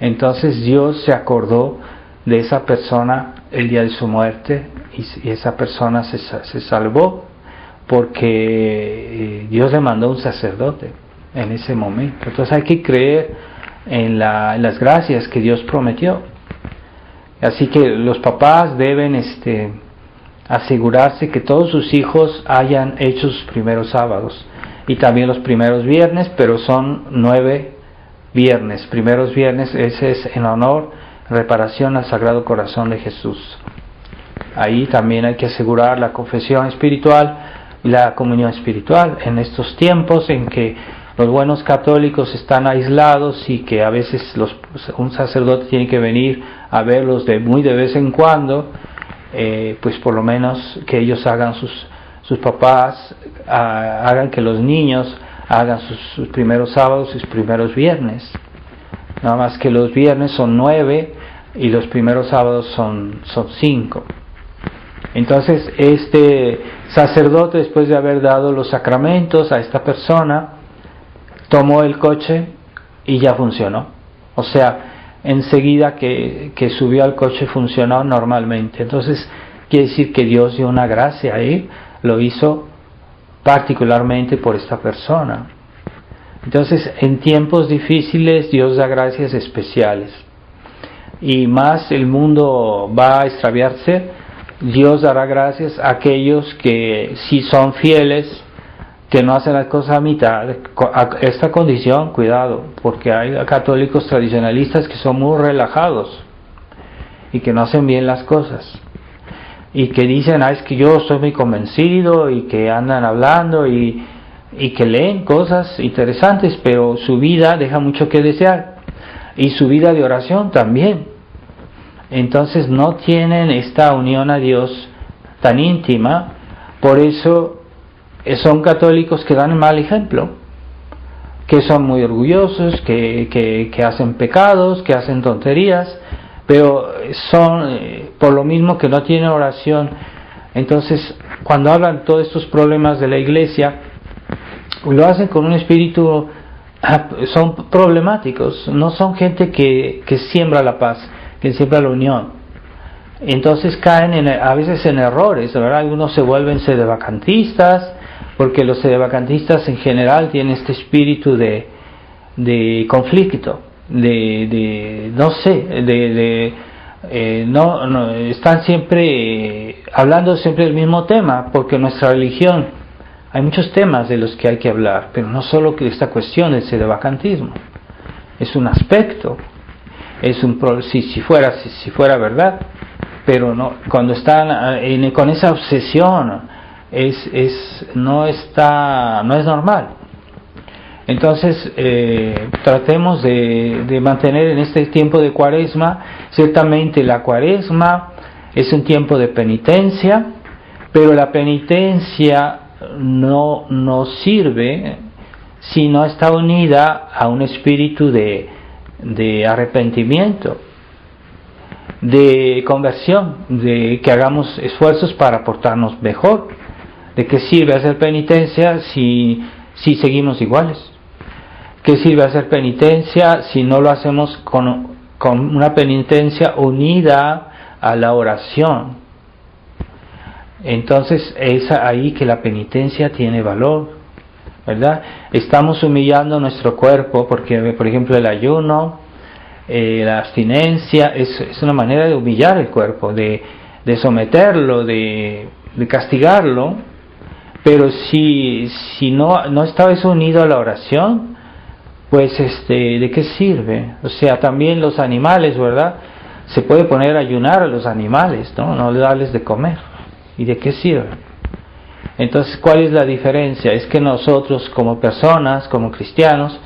Entonces Dios se acordó de esa persona el día de su muerte, y esa persona se salvó porque Dios le mandó un sacerdote en ese momento. Entonces hay que creer en las gracias que Dios prometió. Así que los papás deben asegurarse que todos sus hijos hayan hecho sus primeros sábados, y también los primeros viernes, pero son 9 viernes. Primeros viernes, ese es en honor, reparación al Sagrado Corazón de Jesús. Ahí también hay que asegurar la confesión espiritual y la comunión espiritual en estos tiempos en que los buenos católicos están aislados, y que a veces un sacerdote tiene que venir a verlos muy de vez en cuando. Pues por lo menos que ellos hagan, sus papás hagan que los niños hagan sus primeros sábados, sus primeros viernes. Nada más que los viernes son 9 y los primeros sábados son 5. Entonces este sacerdote, después de haber dado los sacramentos a esta persona, tomó el coche y ya funcionó. O sea, enseguida que subió al coche funcionó normalmente. Entonces quiere decir que Dios dio una gracia ahí, lo hizo particularmente por esta persona. Entonces en tiempos difíciles Dios da gracias especiales, y más el mundo va a extraviarse, Dios dará gracias a aquellos que sí son fieles, que no hacen las cosas a mitad. Esta condición, cuidado, porque hay católicos tradicionalistas que son muy relajados y que no hacen bien las cosas, y que dicen: es que yo estoy muy convencido, y que andan hablando y que leen cosas interesantes, pero su vida deja mucho que desear, y su vida de oración también. Entonces no tienen esta unión a Dios tan íntima. Por eso son católicos que dan mal ejemplo, que son muy orgullosos, que hacen pecados, que hacen tonterías, pero son por lo mismo que no tienen oración. Entonces, cuando hablan de todos estos problemas de la iglesia, lo hacen con un espíritu, son problemáticos, no son gente que siembra la paz, que siembra la unión. Entonces caen a veces en errores, ¿verdad? Algunos se vuelven sedevacantistas, porque los sedevacantistas en general tienen este espíritu de conflicto, no están siempre hablando siempre del mismo tema, porque nuestra religión hay muchos temas de los que hay que hablar, pero no solo que esta cuestión del sedevacantismo, es un aspecto, si fuera verdad, pero no, cuando están con esa obsesión no es normal. Entonces tratemos de mantener en este tiempo de Cuaresma. Ciertamente la Cuaresma es un tiempo de penitencia, pero la penitencia no sirve si no está unida a un espíritu de arrepentimiento, de conversión, de que hagamos esfuerzos para portarnos mejor. ¿De qué sirve hacer penitencia si seguimos iguales? ¿Qué sirve hacer penitencia si no lo hacemos con una penitencia unida a la oración? Entonces es ahí que la penitencia tiene valor, ¿verdad? Estamos humillando nuestro cuerpo porque, por ejemplo, el ayuno, la abstinencia es una manera de humillar el cuerpo, de someterlo, de castigarlo. Pero si no estaba eso unido a la oración, pues ¿de qué sirve? O sea, también los animales, ¿verdad? Se puede poner a ayunar a los animales, no darles de comer. ¿Y de qué sirve? Entonces, ¿cuál es la diferencia? Es que nosotros como personas, como cristianos,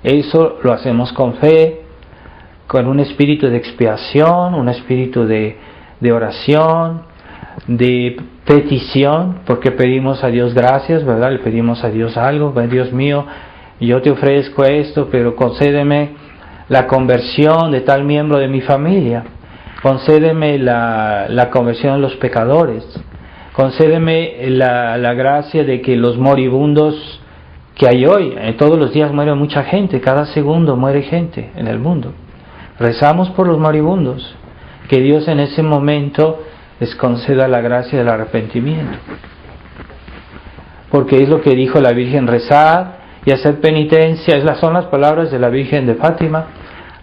eso lo hacemos con fe, con un espíritu de expiación, un espíritu de oración, de petición, porque pedimos a Dios gracias, ¿verdad? Le pedimos a Dios algo, Dios mío, yo te ofrezco esto, pero concédeme la conversión de tal miembro de mi familia, concédeme la conversión de los pecadores, concédeme la gracia de que los moribundos que hay hoy, todos los días muere mucha gente, cada segundo muere gente en el mundo. Rezamos por los moribundos, que Dios en ese momento les conceda la gracia del arrepentimiento, porque es lo que dijo la Virgen: rezar y hacer penitencia. Son las palabras de la Virgen de Fátima: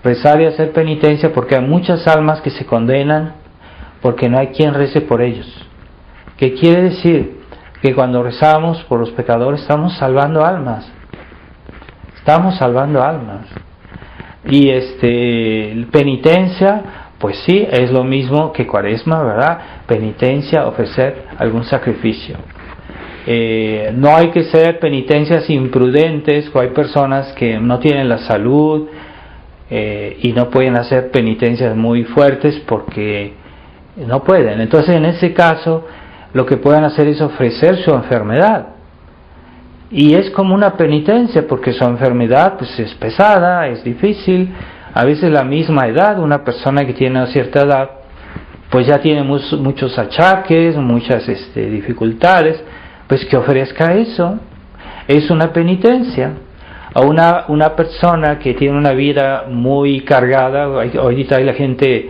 rezar y hacer penitencia, porque hay muchas almas que se condenan porque no hay quien rece por ellos. ¿Qué quiere decir? Que cuando rezamos por los pecadores estamos salvando almas, y penitencia, pues sí, es lo mismo que Cuaresma, ¿verdad? Penitencia, ofrecer algún sacrificio. No hay que ser penitencias imprudentes, o hay personas que no tienen la salud y no pueden hacer penitencias muy fuertes porque no pueden. Entonces, en ese caso, lo que pueden hacer es ofrecer su enfermedad. Y es como una penitencia, porque su enfermedad pues es pesada, es difícil. A veces la misma edad, una persona que tiene una cierta edad, pues ya tiene muchos achaques, muchas dificultades, pues que ofrezca eso. Es una penitencia. A una persona que tiene una vida muy cargada, ahorita la gente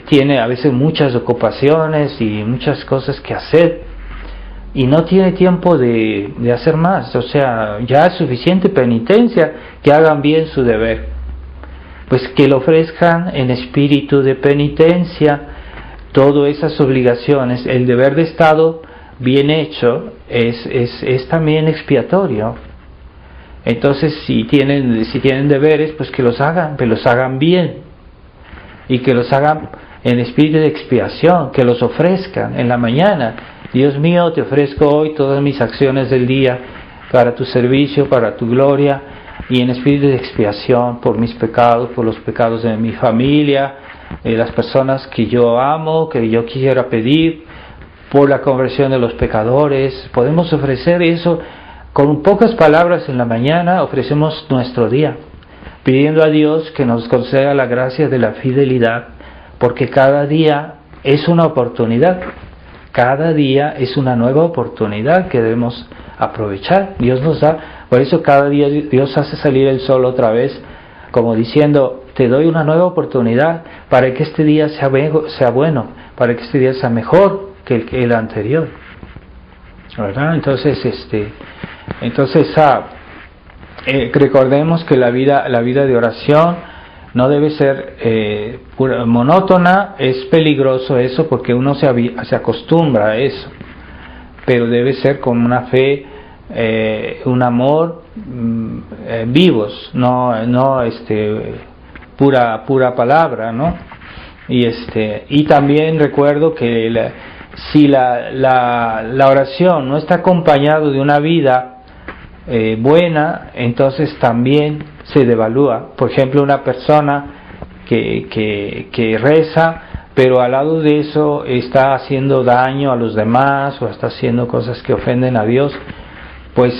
tiene a veces muchas ocupaciones y muchas cosas que hacer, y no tiene tiempo de hacer más. O sea, ya es suficiente penitencia, que hagan bien su deber. Pues que lo ofrezcan en espíritu de penitencia, todas esas obligaciones. El deber de Estado bien hecho es también expiatorio. Entonces, si tienen deberes, pues que los hagan bien, y que los hagan en espíritu de expiación, que los ofrezcan en la mañana. Dios mío, te ofrezco hoy todas mis acciones del día para tu servicio, para tu gloria, y en espíritu de expiación por mis pecados, por los pecados de mi familia, las personas que yo amo, que yo quisiera pedir, por la conversión de los pecadores. Podemos ofrecer eso con pocas palabras en la mañana. Ofrecemos nuestro día, pidiendo a Dios que nos conceda la gracia de la fidelidad, porque cada día es una oportunidad, cada día es una nueva oportunidad que debemos aprovechar. Dios nos da, por eso cada día Dios hace salir el sol otra vez, como diciendo, te doy una nueva oportunidad para que este día sea bueno, para que este día sea mejor que el anterior, ¿verdad? Entonces, recordemos que la vida de oración no debe ser monótona. Es peligroso eso porque uno se acostumbra a eso, pero debe ser con una fe, un amor vivos, no pura palabra, ¿no? Y también recuerdo que si la oración no está acompañado de una vida buena, entonces también se devalúa. Por ejemplo, una persona que reza, pero al lado de eso está haciendo daño a los demás o está haciendo cosas que ofenden a Dios, pues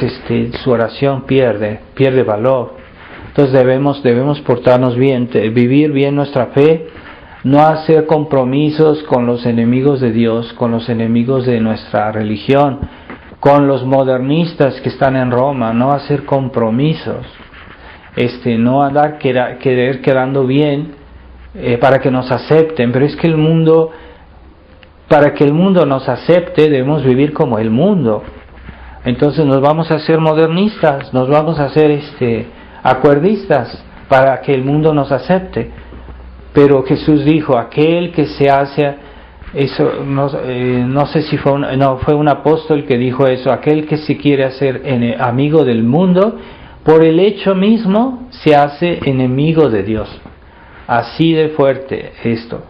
su oración pierde valor. Entonces debemos portarnos bien, vivir bien nuestra fe, no hacer compromisos con los enemigos de Dios, con los enemigos de nuestra religión, con los modernistas que están en Roma, no hacer compromisos, no andar quedando bien para que nos acepten. Pero es que para que el mundo nos acepte, debemos vivir como el mundo. Entonces nos vamos a hacer modernistas, nos vamos a hacer acuerdistas para que el mundo nos acepte. Pero Jesús dijo, aquel que se hace, eso no sé si fue un apóstol que dijo eso, aquel que se quiere hacer amigo del mundo, por el hecho mismo se hace enemigo de Dios. Así de fuerte esto.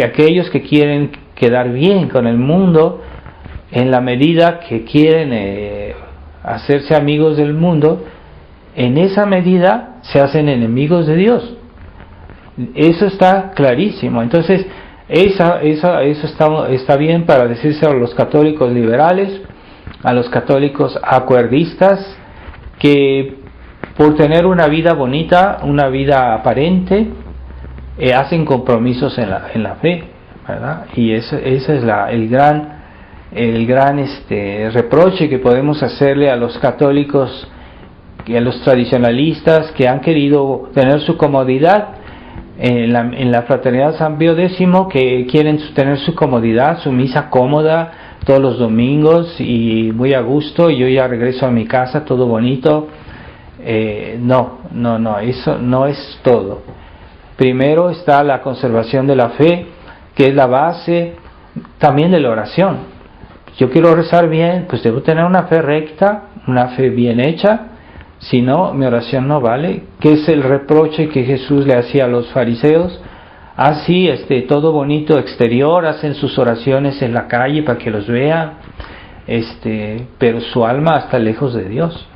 Aquellos que quieren quedar bien con el mundo, en la medida que quieren hacerse amigos del mundo, en esa medida se hacen enemigos de Dios. Eso está clarísimo. Entonces, eso está bien para decirse a los católicos liberales, a los católicos acuerdistas, que por tener una vida bonita, una vida aparente, hacen compromisos en la fe, ¿verdad? Y ese es el gran reproche que podemos hacerle a los católicos y a los tradicionalistas que han querido tener su comodidad en la Fraternidad San Pío X, que quieren tener su comodidad, su misa cómoda todos los domingos y muy a gusto, y yo ya regreso a mi casa todo bonito. No, eso no es todo. Primero está la conservación de la fe, que es la base también de la oración. Yo quiero rezar bien, pues debo tener una fe recta, una fe bien hecha, si no, mi oración no vale. Que es el reproche que Jesús le hacía a los fariseos. Así, todo bonito exterior, hacen sus oraciones en la calle para que los vean, pero su alma está lejos de Dios.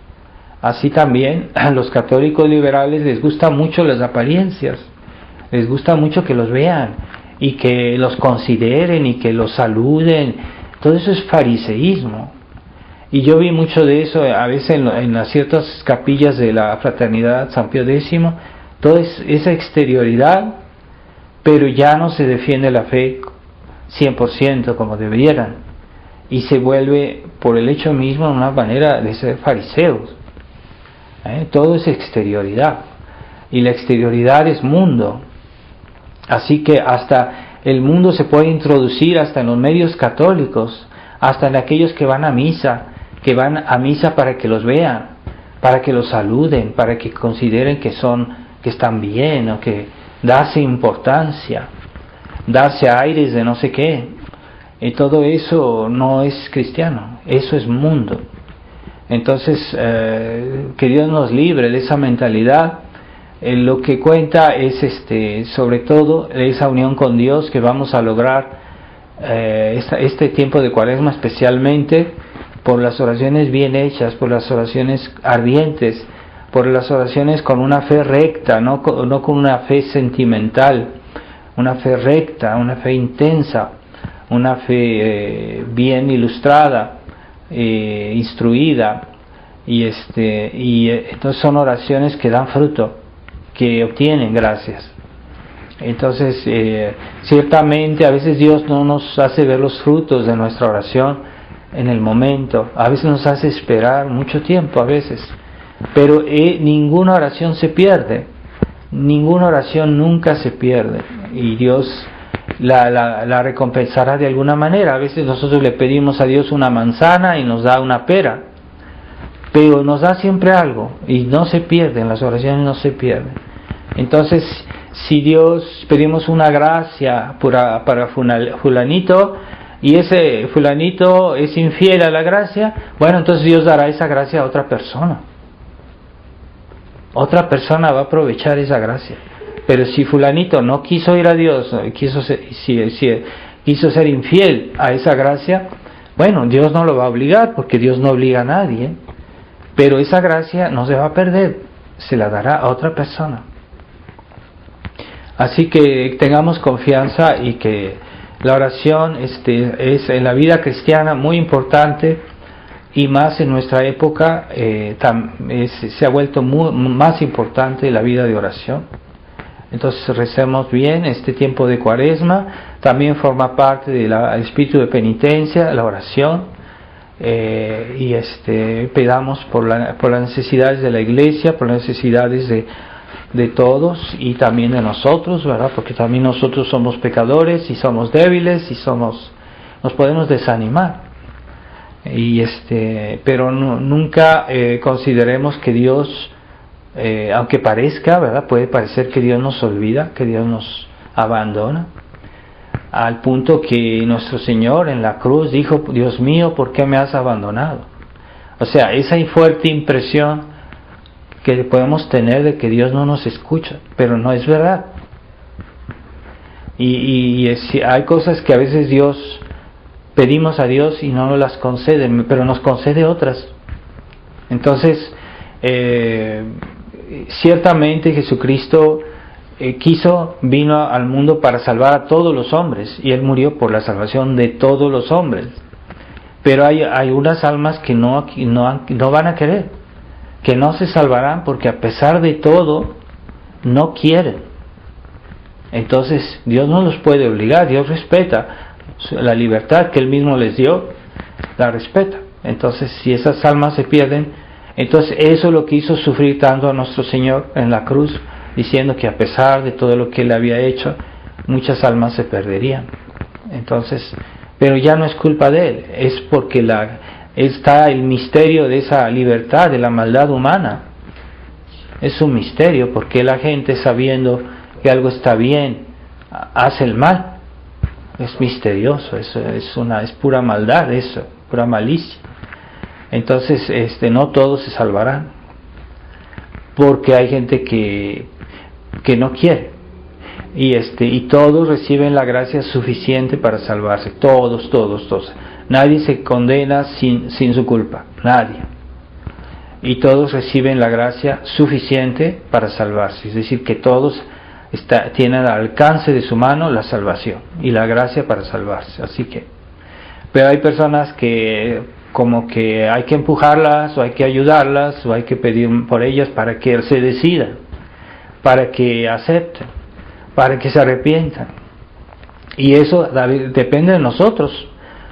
Así también a los católicos liberales les gustan mucho las apariencias, les gusta mucho que los vean y que los consideren y que los saluden. Todo eso es fariseísmo. Y yo vi mucho de eso a veces en las ciertas capillas de la Fraternidad San Pío X, toda esa exterioridad, pero ya no se defiende la fe 100% como debieran, y se vuelve por el hecho mismo una manera de ser fariseos. Todo es exterioridad, y la exterioridad es mundo. Así que hasta el mundo se puede introducir hasta en los medios católicos, hasta en aquellos que van a misa para que los vean, para que los saluden, para que consideren que están bien, o que darse importancia, darse aires de no sé qué. Y todo eso no es cristiano, eso es mundo. Entonces, que Dios nos libre de esa mentalidad. Lo que cuenta es sobre todo esa unión con Dios que vamos a lograr este tiempo de Cuaresma, especialmente por las oraciones bien hechas, por las oraciones ardientes, por las oraciones con una fe recta, no con una fe sentimental, una fe recta, una fe intensa, una fe bien ilustrada, instruida, y entonces son oraciones que dan fruto, que obtienen gracias. Entonces ciertamente a veces Dios no nos hace ver los frutos de nuestra oración en el momento, a veces nos hace esperar mucho tiempo, a veces, pero ninguna oración se pierde, ninguna oración nunca se pierde, y Dios la recompensará de alguna manera. A veces nosotros le pedimos a Dios una manzana y nos da una pera, pero nos da siempre algo y no se pierden, las oraciones no se pierden. Entonces, si Dios pedimos una gracia para fulanito y ese fulanito es infiel a la gracia, bueno, entonces Dios dará esa gracia a otra persona. Otra persona va a aprovechar esa gracia. Pero si fulanito no quiso ir a Dios, quiso ser infiel a esa gracia, bueno, Dios no lo va a obligar, porque Dios no obliga a nadie, pero esa gracia no se va a perder, se la dará a otra persona. Así que tengamos confianza, y que la oración es en la vida cristiana muy importante, y más en nuestra época se ha vuelto más importante la vida de oración. Entonces recemos bien este tiempo de Cuaresma. También forma parte del espíritu de penitencia, la oración, y pedamos por las necesidades de la Iglesia, por las necesidades de todos y también de nosotros, ¿verdad? Porque también nosotros somos pecadores y somos débiles y nos podemos desanimar. Pero nunca consideremos que Dios, aunque parezca, ¿verdad? Puede parecer que Dios nos olvida, que Dios nos abandona, al punto que nuestro Señor en la cruz dijo: Dios mío, ¿por qué me has abandonado? O sea, esa fuerte impresión que podemos tener de que Dios no nos escucha, pero no es verdad. Y hay cosas que a veces pedimos a Dios y no nos las concede, pero nos concede otras. Entonces, ciertamente Jesucristo vino al mundo para salvar a todos los hombres, y Él murió por la salvación de todos los hombres. Pero hay unas almas que no van a querer, que no se salvarán, porque a pesar de todo no quieren. Entonces Dios no los puede obligar, Dios respeta la libertad que Él mismo les dio, la respeta. Entonces, si esas almas se pierden, entonces eso es lo que hizo sufrir tanto a nuestro Señor en la cruz, diciendo que a pesar de todo lo que Él había hecho, muchas almas se perderían. Entonces, pero ya no es culpa de Él, es porque está el misterio de esa libertad, de la maldad humana. Es un misterio, porque la gente, sabiendo que algo está bien, hace el mal. Es misterioso, eso es pura maldad, eso, pura malicia. Entonces, no todos se salvarán, porque hay gente que no quiere, y todos reciben la gracia suficiente para salvarse, todos. Nadie se condena sin su culpa, nadie. Y todos reciben la gracia suficiente para salvarse, es decir, que todos tienen al alcance de su mano la salvación y la gracia para salvarse. Pero hay personas que como que hay que empujarlas, o hay que ayudarlas, o hay que pedir por ellas para que se decidan, para que acepten, para que se arrepientan. Y eso depende de nosotros,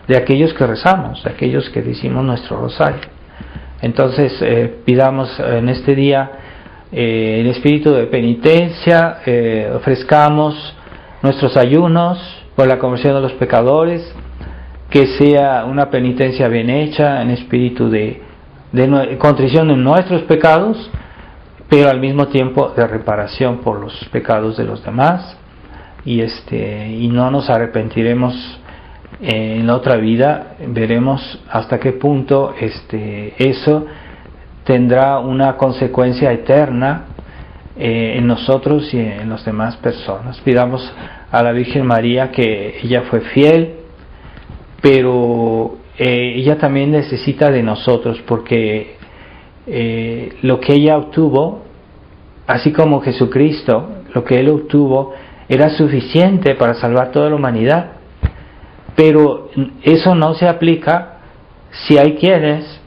de aquellos que rezamos, de aquellos que decimos nuestro rosario. Entonces pidamos en este día el espíritu de penitencia, ofrezcamos nuestros ayunos por la conversión de los pecadores, que sea una penitencia bien hecha, en espíritu de contrición de nuestros pecados, pero al mismo tiempo de reparación por los pecados de los demás, y no nos arrepentiremos en la otra vida. Veremos hasta qué punto eso tendrá una consecuencia eterna en nosotros y en las demás personas. Pidamos a la Virgen María, que ella fue fiel, pero ella también necesita de nosotros, porque lo que ella obtuvo, así como Jesucristo, lo que Él obtuvo era suficiente para salvar toda la humanidad, pero eso no se aplica si hay quienes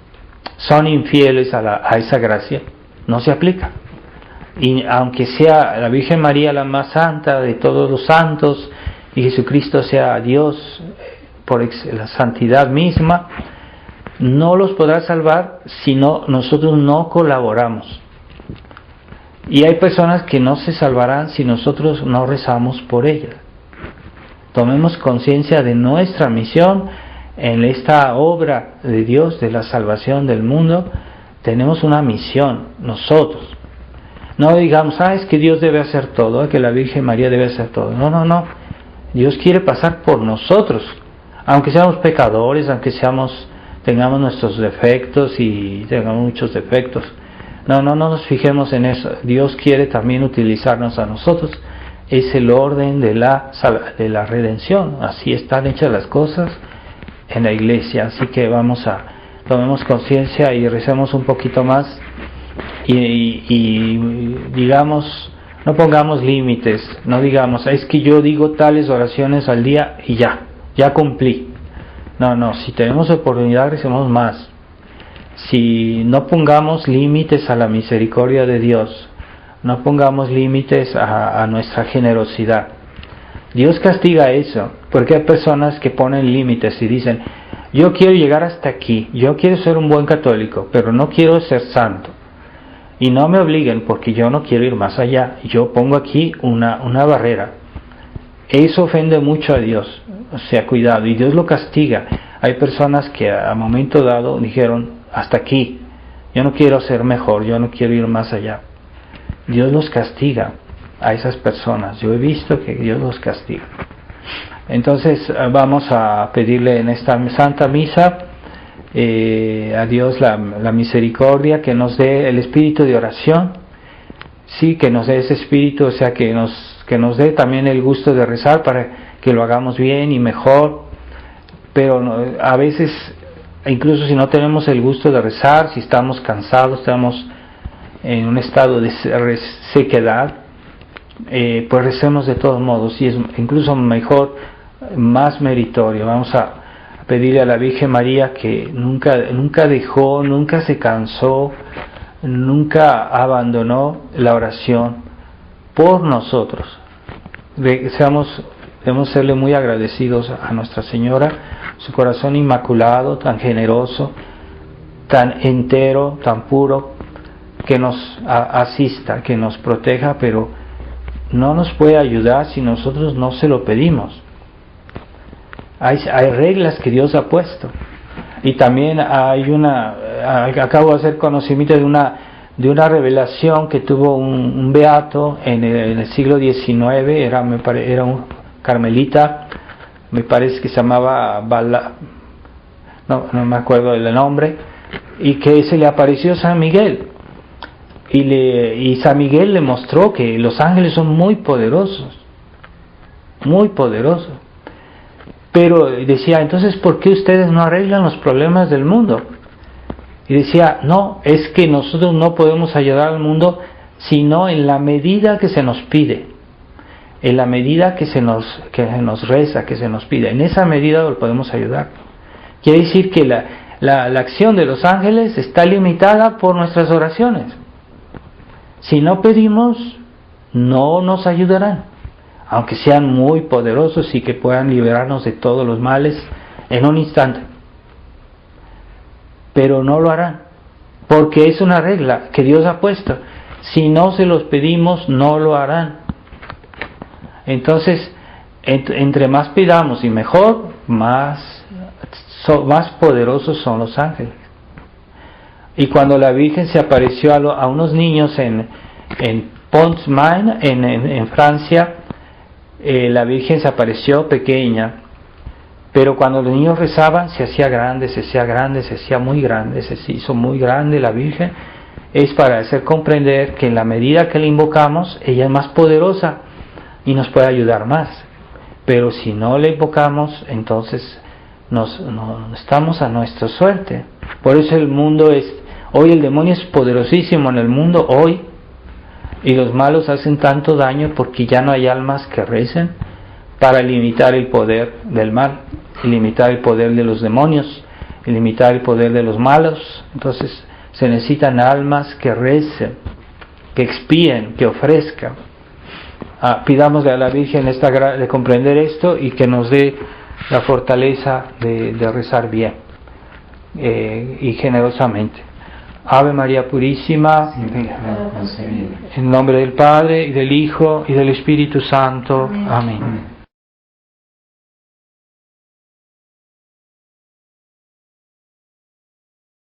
son infieles a esa gracia, no se aplica. Y aunque sea la Virgen María la más santa de todos los santos y Jesucristo sea Dios por la santidad misma, no los podrá salvar si nosotros no colaboramos. Y hay personas que no se salvarán si nosotros no rezamos por ellas. Tomemos conciencia de nuestra misión en esta obra de Dios, de la salvación del mundo. Tenemos una misión, nosotros. No digamos, es que Dios debe hacer todo, que la Virgen María debe hacer todo. No. Dios quiere pasar por nosotros, aunque seamos pecadores, aunque tengamos nuestros defectos y tengamos muchos defectos. No nos fijemos en eso. Dios quiere también utilizarnos a nosotros. Es el orden de la redención. Así están hechas las cosas en la iglesia. Así que tomemos conciencia y recemos un poquito más y digamos, no pongamos límites, no digamos, es que yo digo tales oraciones al día y ya cumplí. No, si tenemos oportunidad recemos más. Si no pongamos límites a la misericordia de Dios, no pongamos límites a nuestra generosidad. Dios castiga eso, porque hay personas que ponen límites y dicen, yo quiero llegar hasta aquí, yo quiero ser un buen católico, pero no quiero ser santo. Y no me obliguen porque yo no quiero ir más allá, yo pongo aquí una barrera. Eso ofende mucho a Dios, o sea, cuidado, y Dios lo castiga. Hay personas que a momento dado dijeron, hasta aquí, yo no quiero ser mejor, yo no quiero ir más allá. Dios los castiga a esas personas, yo he visto que Dios los castiga. Entonces vamos a pedirle en esta Santa Misa a Dios la misericordia, que nos dé el espíritu de oración, sí, que nos dé ese espíritu, o sea, que nos dé también el gusto de rezar para que lo hagamos bien y mejor. Pero a veces, incluso si no tenemos el gusto de rezar, si estamos cansados, estamos en un estado de sequedad, pues recemos de todos modos, y es incluso mejor, más meritorio. Vamos a pedirle a la Virgen María que nunca dejó, nunca se cansó, nunca abandonó la oración por nosotros. Debemos serle muy agradecidos a Nuestra Señora, su corazón inmaculado, tan generoso, tan entero, tan puro, que nos asista, que nos proteja, pero no nos puede ayudar si nosotros no se lo pedimos. Hay reglas que Dios ha puesto, y también acabo de hacer conocimiento de una revelación que tuvo un beato en el siglo XIX, era un carmelita, me parece que se llamaba no me acuerdo del nombre, y que se le apareció San Miguel, y San Miguel le mostró que los ángeles son muy poderosos, pero decía, entonces ¿por qué ustedes no arreglan los problemas del mundo? Y decía, no, es que nosotros no podemos ayudar al mundo sino en la medida que se nos pide, en la medida que se nos reza, que se nos pide, en esa medida lo podemos ayudar. Quiere decir que la acción de los ángeles está limitada por nuestras oraciones. Si no pedimos, no nos ayudarán, aunque sean muy poderosos y que puedan liberarnos de todos los males en un instante. Pero no lo harán, porque es una regla que Dios ha puesto. Si no se los pedimos, no lo harán. Entonces, entre más pidamos y mejor, más poderosos son los ángeles. Y cuando la Virgen se apareció a unos niños en Pont-Main, en Francia, la Virgen se apareció pequeña, pero cuando los niños rezaban se hacía grande, se hacía muy grande, se hizo muy grande la Virgen. Es para hacer comprender que en la medida que la invocamos, ella es más poderosa y nos puede ayudar más. Pero si no la invocamos, entonces no estamos a nuestra suerte. Por eso hoy el demonio es poderosísimo en el mundo hoy, y los malos hacen tanto daño porque ya no hay almas que recen para limitar el poder del mal y limitar el poder de los demonios. limitar el poder de los malos. Entonces se necesitan almas que recen, que expíen, que ofrezcan. Pidámosle a la Virgen de comprender esto y que nos dé la fortaleza de rezar bien y generosamente. Ave María Purísima, en nombre del Padre, y del Hijo, y del Espíritu Santo. Amén.